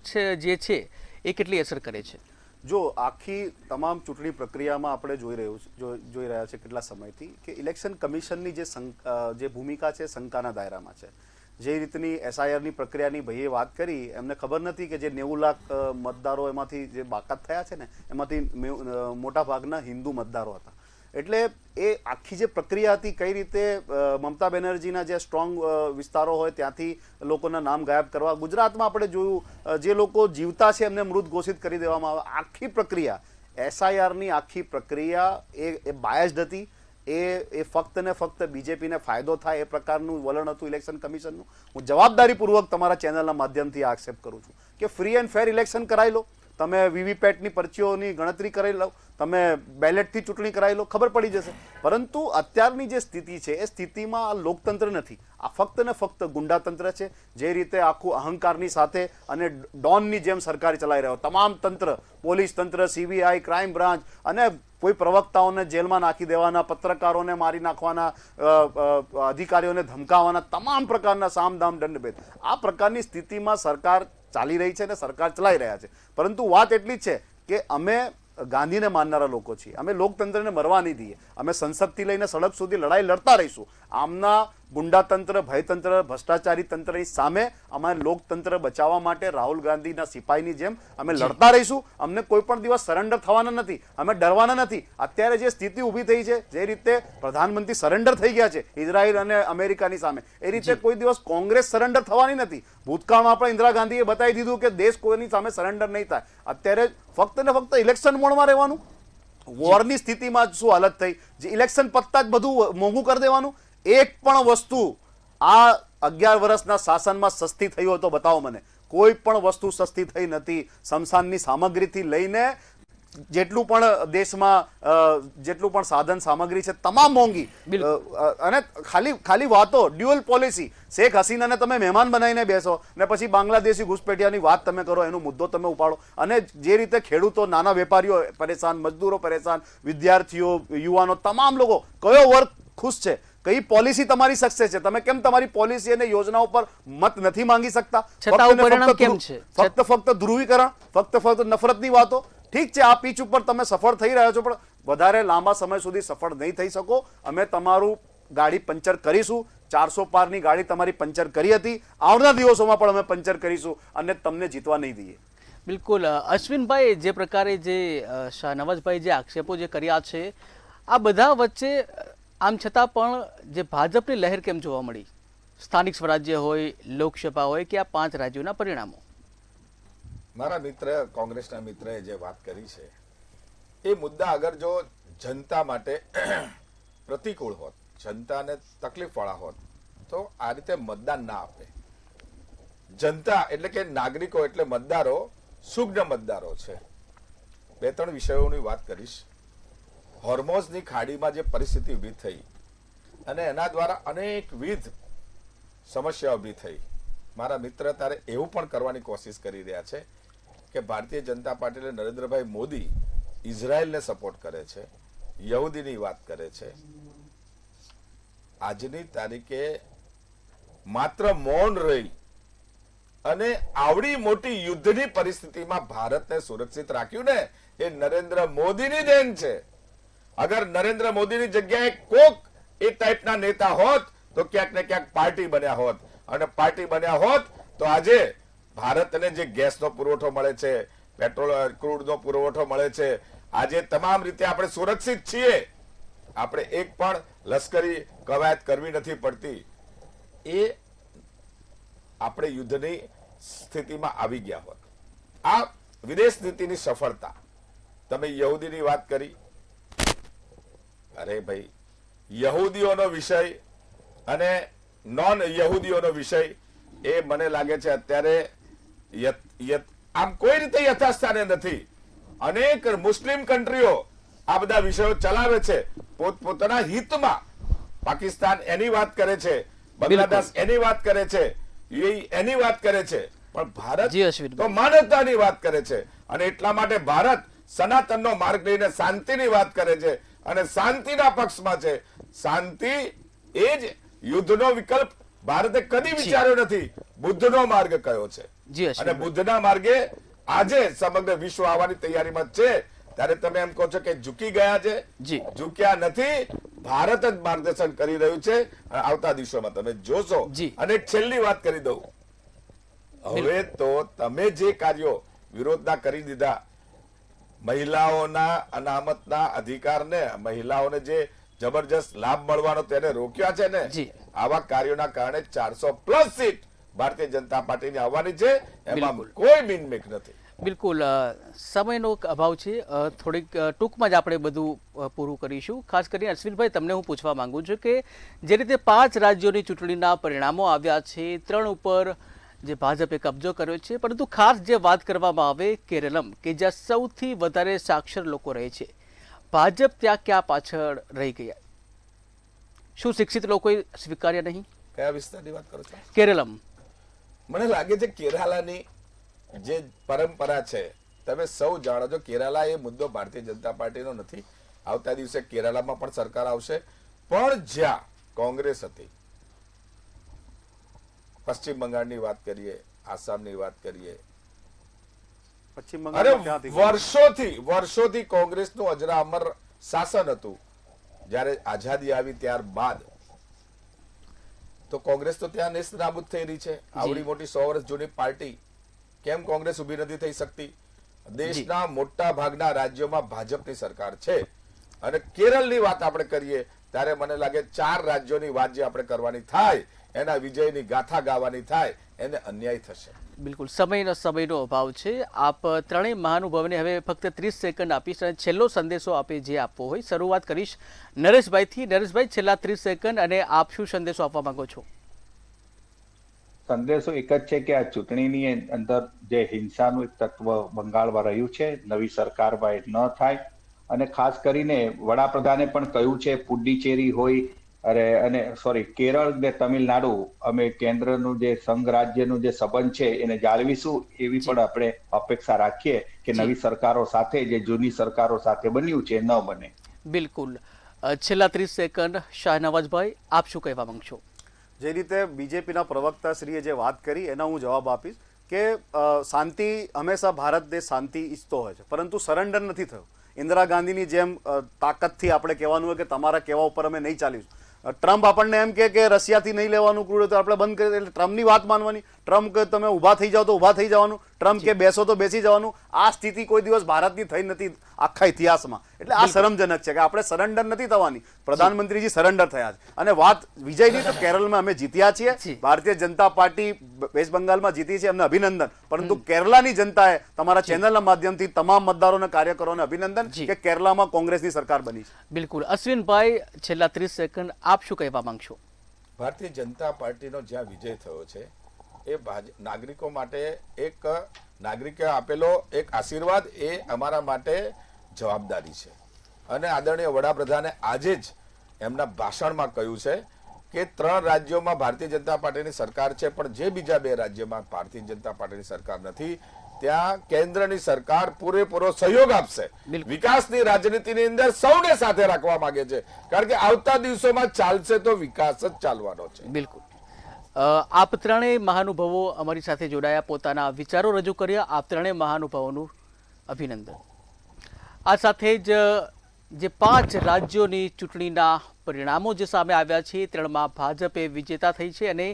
જે છે એ કેટલી અસર કરે છે? જો આખી તમામ ચૂંટણી પ્રક્રિયામાં આપણે જોઈ રહ્યા છે કેટલા સમયથી કે ઇલેક્શન કમિશનની જે ભૂમિકા છે શંકાના દાયરામાં છે. જે રીતની એસઆઈઆરની પ્રક્રિયાની ભાઈએ વાત કરી, એમને ખબર નથી કે જે 90 લાખ મતદારો એમાંથી જે બાકાત થયા છે ને, એમાંથી મોટા ભાગના હિન્દુ મતદારો હતા. એટલે એ આખી જે પ્રક્રિયા હતી, કઈ રીતે મમતા બેનર્જીના જે સ્ટ્રોંગ વિસ્તારો હોય ત્યાંથી લોકોના નામ ગાયબ કરવા, ગુજરાતમાં આપણે જોયું જે લોકો જીવતા છે એમને મૃત ઘોષિત કરી દેવામાં આવે. આખી પ્રક્રિયા એસઆઈઆરની આખી પ્રક્રિયા એ બાયસ્ડ હતી. એ ફક્ત ને ફક્ત બીજેપીને ફાયદો થાય એ પ્રકારનું વલણ હતું ઇલેક્શન કમિશનનું. હું જવાબદારીપૂર્વક તમારા ચેનલના માધ્યમથી આ એક્સેપ્ટ કરું છું કે ફ્રી એન્ડ ફેર ઇલેક્શન કરાવી લો. તમે વીવીપેટની પરચીઓની ગણતરી કરી લો, તમે બેલેટથી ચૂંટણી કરાવી લો, ખબર પડી જશે. પરંતુ અત્યારની જે સ્થિતિ છે એ સ્થિતિમાં આ લોકતંત્ર નથી, આ ફક્ત ને ફક્ત ગુંડાતંત્ર છે. જે રીતે આખું અહંકારની સાથે અને ડોનની જેમ સરકાર ચલાવી રહ્યો, તમામ તંત્ર, પોલીસ તંત્ર, સીબીઆઈ, ક્રાઇમ બ્રાન્ચ, અને કોઈ પ્રવક્તાઓને જેલમાં નાખી દેવાના, પત્રકારોને મારી નાખવાના, અધિકારીઓને ધમકાવવાના, તમામ પ્રકારના સામદામ દંડભેદ, આ પ્રકારની સ્થિતિમાં સરકાર ચાલી રહી છે અને સરકાર ચલાવી રહ્યા છે. પરંતુ વાત એટલી જ છે કે અમે ગાંધીને માનનારા લોકો છીએ, અમે લોકતંત્રને મરવા નહીં દઈએ. અમે સંસદથી લઈને સડક સુધી લડાઈ લડતા રહીશું. આમના ગુંડાતંત્ર, ભયતંત્ર, ભ્રષ્ટાચારી તંત્રની સામે અમારે લોકતંત્ર બચાવવા માટે રાહુલ ગાંધીના સિપાહીની જેમ અમે લડતા રહીશું. અમને કોઈ પણ દિવસ સરેન્ડર થવાના નથી, અમે ડરવાના નથી. અત્યારે જે સ્થિતિ ઊભી થઈ છે, જે રીતે પ્રધાનમંત્રી સરેન્ડર થઈ ગયા છે ઇઝરાયલ અને અમેરિકાની સામે, એ રીતે કોઈ દિવસ કોંગ્રેસ સરેન્ડર થવાની નથી. ભૂતકાળમાં પણ ઇન્દિરા ગાંધીએ બતાવી દીધું કે દેશ કોઈની સામે સરેન્ડર નહીં થાય. અત્યારે ફક્ત ને ફક્ત ઇલેક્શન મોડમાં રહેવાનું. વોરની સ્થિતિમાં શું હાલત થઈ, જે ઇલેક્શન પત્તા જ બધું મોંઘું કરી દેવાનું. એક પણ વસ્તુ આ 11 વર્ષના શાસનમાં સસ્તી થઈ હોય તો બતાવો મને. કોઈ પણ વસ્તુ સસ્તી થઈ નથી. સ્મશાનની સામગ્રીથી લઈને જેટલું પણ દેશમાં જેટલું પણ સાધન સામગ્રી છે તમામ મોંઘી. અને ખાલી વાતો, ડ્યુઅલ પોલિસી. શેખ હસીનાને તમે મહેમાન બનાવીને બેસો ને પછી બાંગ્લાદેશી ઘૂસપેઠિયાની વાત તમે કરો, એનો મુદ્દો તમે ઉપાડો. અને જે રીતે ખેડૂતો, નાના વેપારીઓ પરેશાન, મજદૂરો પરેશાન, વિદ્યાર્થીઓ, યુવાનો, તમામ લોકો, કયો વર્ગ ખુશ છે? કઈ પોલિસી તમારી સક્સેસ છે? તમે કેમ તમારી પોલિસી અને યોજનાઓ પર મત નથી માંગી શકતા? ફક્ત ધ્રુવીકરણ, ફક્ત નફરતની વાતો. ઠીક છે, આ પીચ ઉપર તમે સફળ થઈ રહ્યા છો, પણ વધારે લાંબા સમય સુધી સફળ નહીં થઈ શકો. અમે તમારું ગાડી પંચર કરીશું. 400 પારની ગાડી તમારી પંચર કરી હતી, આવનાર દિવસોમાં પણ અમે પંચર કરીશું અને તમને જીતવા નહીં દઈએ. બિલકુલ. અશ્વિનભાઈ, જે પ્રકારે જે શાહનવાજભાઈ જે આક્ષેપો જે કર્યા છે, આ બધા વચ્ચે આમ છતાં પણ જે ભાજપની લહેર કેમ જોવા મળી? સ્થાનિક સ્વરાજ્ય હોય, લોકસભા હોય કે આ 5 રાજ્યોના પરિણામો? મારા મિત્ર, કોંગ્રેસના મિત્રએ જે વાત કરી છે એ મુદ્દા અગર જો જનતા માટે પ્રતિકૂળ હોત, જનતાને તકલીફ વાળા હોત, તો આ રીતે મતદાન ના આપે. જનતા એટલે કે નાગરિકો એટલે મતદારો સુજ્ઞ મતદારો છે. 2-3 વિષયોની વાત કરીશ. હોર્મોઝની ખાડીમાં જે પરિસ્થિતિ ઊભી થઈ અને એના દ્વારા અનેકવિધ સમસ્યા ઊભી થઈ. મારા મિત્ર તારે એવું પણ કરવાની કોશિશ કરી રહ્યા છે કે ભારતીય જનતા પાર્ટી એટલે નરેન્દ્રભાઈ મોદી ઇઝરાયલને સપોર્ટ કરે છે, યહૂદીની વાત કરે છે. આજની તારીખે માત્ર મૌન રહી અને આવડી મોટી યુદ્ધની પરિસ્થિતિમાં ભારતને સુરક્ષિત રાખ્યું ને, એ નરેન્દ્ર મોદીની દેન છે. અગર નરેન્દ્ર મોદીની જગ્યાએ કોક એ ટાઈપના નેતા હોત તો ક્યાંક ને ક્યાંક પાર્ટી બન્યા હોત, અને પાર્ટી બન્યા હોત તો આજે ભારતને જે ગેસનો પુરવઠો મળે છે, પેટ્રોલ ક્રૂડનો પુરવઠો મળે છે, આજે તમામ રીતે આપણે સુરક્ષિત છીએ, આપણે એક પણ લશ્કરી કવાયત કરવી નથી પડતી, એ આપણે યુદ્ધની સ્થિતિમાં આવી ગયા હોત. આ વિદેશ નીતિની સફળતા. તમે યહૂદીની વાત કરી, અરે ભાઈ, યહૂદીઓનો વિષય અને નોન યહૂદીઓનો વિષય એ મને લાગે છે અત્યારે આમ કોઈ રીતે યથાસ્થાને નથી. અનેક મુસ્લિમ કન્ટ્રીઓ આ બધા વિષયો ચલાવે છે પોતપોતાના હિતમાં. પાકિસ્તાન એની વાત કરે છે, બાંગ્લાદેશ એની વાત કરે છે, યુએઈ એની વાત કરે છે, પણ ભારત તો માનવતાની વાત કરે છે. અને એટલા માટે ભારત સનાતનનો માર્ગ લઈને શાંતિની વાત કરે છે અને શાંતિના પક્ષમાં છે. શાંતિ એ જ યુદ્ધનો વિકલ્પ ભારતે કદી વિચાર્યો નથી. બુદ્ધનો માર્ગ કયો છે અને બુદ્ધના માર્ગે આજે સમગ્ર વિશ્વ આવવાની તૈયારીમાં છે. ત્યારે તમે એમ કહો છો કે ઝૂકી ગયા છે, ઝૂક્યા નથી. ભારત જ માર્ગદર્શન કરી રહ્યું છે. આવતા દિવસોમાં તમે જોશો. અને એક છેલ્લી વાત કરી દઉં, હવે તો તમે જે કાર્યો વિરોધના કરી દીધા, મહિલાઓના અનામતના અધિકારને, મહિલાઓને જે જબરજસ્ત લાભ મળવાનો તેને રોક્યા છે ને, આવા કાર્યોના કારણે 400+ સીટ ભારતીય જનતા પાર્ટીની આવવાની છે. એમાં કોઈ મિનમેક નથી. બિલકુલ, સમયનો અભાવ છે, થોડીક ટૂંકમાં જ આપણે બધું પૂરું કરીશું. ખાસ કરીને અશ્વિનભાઈ, તમને હું પૂછવા માંગુ છું કે જે રીતે 5 રાજ્યોની ચૂંટણીના પરિણામો આવ્યા છે, 3 ઉપર જે ભાજપે કબજો કર્યો છે, પરંતુ ખાસ જે વાત કરવામાં આવે કેરળમ, કે જ્યાં સૌથી વધારે સાક્ષર લોકો રહે છે, ભાજપ ત્યાં ક્યાં પાછળ રહી ગયા? શું શિક્ષિત લોકોએ સ્વીકાર્યા નહીં? કયા વિસ્તારની વાત કરો છો? કેરળમ. મને લાગે છે કેરાલાની જે પરંપરા છે, તમે સૌ જાણો છો, કેરાલા એ મુદ્દો ભારતીય જનતા પાર્ટીનો નથી. આવતા દિવસે કેરાલામાં પણ સરકાર આવશે, પણ જ્યાં કોંગ્રેસ હતી, પશ્ચિમ બંગાળની વાત કરીએ, આસામની વાત કરીએ, વર્ષોથી કોંગ્રેસનું અજરા અમર શાસન હતું. જયારે આઝાદી આવી ત્યારબાદ તો કોંગ્રેસ તો ત્યાં નેસ્ત નાબૂદ થઈ રહી છે. આવડી મોટી 100 વર્ષ જૂની પાર્ટી કેમ કોંગ્રેસ ઉભી નથી થઈ શકતી? દેશના મોટા ભાગના રાજ્યોમાં ભાજપની સરકાર છે. અને કેરળની વાત આપણે કરીએ ત્યારે મને લાગે 4 રાજ્યોની વાત જે આપણે કરવાની થાય, એના વિજયની ગાથા ગાવાની થાય, એને અન્યાય થશે. બિલકુલ, સમયનો અભાવ છે. આપ ત્રણેય મહાનુભાવોને હવે ફક્ત 30 સેકન્ડ આપીશ અને છેલ્લો સંદેશો આપે જે આપવો હોય. શરૂઆત કરીશ નરેશભાઈથી. નરેશભાઈ, છેલ્લા 30 સેકન્ડ અને આપ શું સંદેશો આપવા માંગો છો? સંદેશો એક જ છે કે આ ચૂંટણીની અંદર જે હિંસાનું એક તત્વ બંગાળમાં રહ્યું છે, નવી સરકારમાં એ ન થાય. અને ખાસ કરીને વડાપ્રધાને પણ કહ્યું છે, પુડ્ડુચેરી હોય કેરળ ને તમિલનાડુ, અમે કેન્દ્રનું જે સંઘ રાજ્યનું જે સંબંધ છે એને જાળવીશું, એવી પણ આપણે અપેક્ષા રાખીએ કે નવી સરકારો સાથે જે જૂની સરકારો સાથે બન્યું છે ન બને. બિલકુલ, છેલ્લા 30 સેકન્ડ શાહનવાજભાઈ, આપ શું કહેવા માંગશો? જે રીતે બીજેપીના પ્રવક્તાશ્રીએ જે વાત કરી એના હું જવાબ આપીશ કે શાંતિ, હંમેશા ભારત દેશ શાંતિ ઈચ્છતો હોય છે, પરંતુ સરેન્ડર નથી થયો. ઇન્દિરા ગાંધીની જેમ તાકાતથી આપણે કહેવાનું હોય કે તમારા કહેવા ઉપર અમે નહીં ચાલીશું. ટ્રમ્પ આપણને એમ કે રશિયાથી નહીં લેવાનું ક્રૂડ, તો આપણે બંધ કરી, એટલે ટ્રમ્પની વાત માનવાની. ટ્રમ્પ કે તમે ઊભા થઈ જાઓ તો ઊભા થઈ જવાનું, ટ્રમ્પ કે બેસો તો બેસી જવાનું. આ સ્થિતિ કોઈ દિવસ ભારતની થઈ નથી આખા ઇતિહાસમાં. એટલે આ શરમજનક છે કે આપણે સરેન્ડર નથી થવાની. પ્રધાનમંત્રીજી સરેન્ડર થયા છે. અને વાત વિજયની, તો કેરળમાં અમે જીત્યા છીએ. ભારતીય જનતા પાર્ટી વેસ્ટ બંગાળમાં જીતી છે, એમને અભિનંદન. પરંતુ કેરળની જનતાએ તમારા ચેનલના માધ્યમથી તમામ મતદારોને, કાર્યકરોને અભિનંદન કે કેરળમાં કોંગ્રેસની સરકાર બની છે. બિલકુલ. અશ્વિનભાઈ, છેલ્લા 30 સેકન્ડ આપ શું કહેવા માંગશો? ભારતીય જનતા પાર્ટીનો જ્યાં વિજય થયો છે એ નાગરિકો માટે એક નાગરિકે આપેલો એક આશીર્વાદ, એ અમારા માટે જવાબદારી છે. અને આદરણીય વડાપ્રધાને આજે જ એમના ભાષણમાં કહ્યું છે કે 3 રાજ્યોમાં ભારતીય જનતા પાર્ટીની સરકાર છે, પણ જે બીજા 2 રાજ્યોમાં ભારતીય જનતા પાર્ટીની સરકાર નથી, ત્યાં કેન્દ્રની સરકાર પૂરેપૂરો સહયોગ આપશે. વિકાસની રાજનીતિની અંદર સૌને સાથે રાખવા માંગે છે, કારણ કે આવતા દિવસોમાં ચાલશે તો વિકાસ જ ચાલવાનો છે. બિલકુલ. આપ ત્રણેય મહાનુભાવો અમારી સાથે જોડાયા, પોતાના વિચારો રજૂ કર્યા. આપ ત્રણેય મહાનુભાવોનું અભિનંદન. આ સાથે જ જે 5 રાજ્યોની ચૂંટણીના પરિણામો જે સામે આવ્યા છે, 3માં ભાજપે વિજેતા થઈ છે અને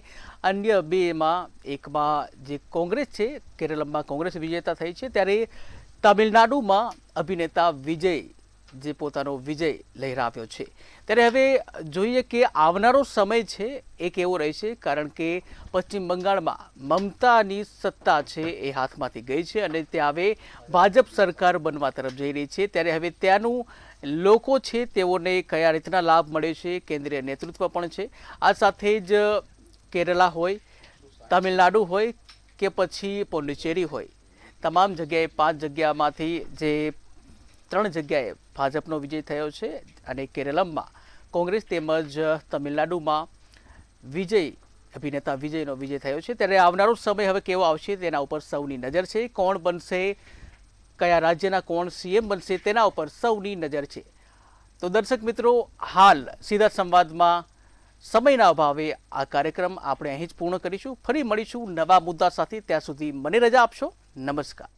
અન્ય 2માં, એકમાં જે કોંગ્રેસ છે, કેરળમાં કોંગ્રેસ વિજેતા થઈ છે, ત્યારે તામિલનાડુમાં અભિનેતા વિજય જે પોતાનો વિજય લહેરાવ્યો છે, ત્યારે હવે જોઈએ કે આવનારો સમય છે એ કેવો રહેશે, કારણ કે પશ્ચિમ બંગાળમાં મમતાની સત્તા છે એ હાથમાંથી ગઈ છે અને ત્યાં હવે ભાજપ સરકાર બનવા તરફ જઈ રહી છે. ત્યારે હવે ત્યાંનું લોકો છે તેઓને કયા રીતના લાભ મળે છે, કેન્દ્રીય નેતૃત્વ પણ છે. આ સાથે જ કેરલા હોય, તમિલનાડુ હોય કે પછી પોંડિચેરી હોય, તમામ જગ્યાએ 5 જગ્યામાંથી જે 3 જગ્યાએ ભાજપનો વિજય થયો છે અને કેરળમાં કોંગ્રેસ તેમજ તમિલનાડુમાં અભિનેતા વિજયનો વિજય થયો છે. ત્યારે આવનારો સમય હવે કેવો આવશે તેના ઉપર સૌની નજર છે. કોણ બનશે, કયા રાજ્યના કોણ સીએમ બનશે તેના ઉપર સૌની નજર છે. તો દર્શક મિત્રો, હાલ સીધા સંવાદમાં સમયના અભાવે આ કાર્યક્રમ આપણે અહીં જ પૂર્ણ કરીશું. ફરી મળીશું નવા મુદ્દા સાથે. ત્યાં સુધી મને રજા આપશો. નમસ્કાર.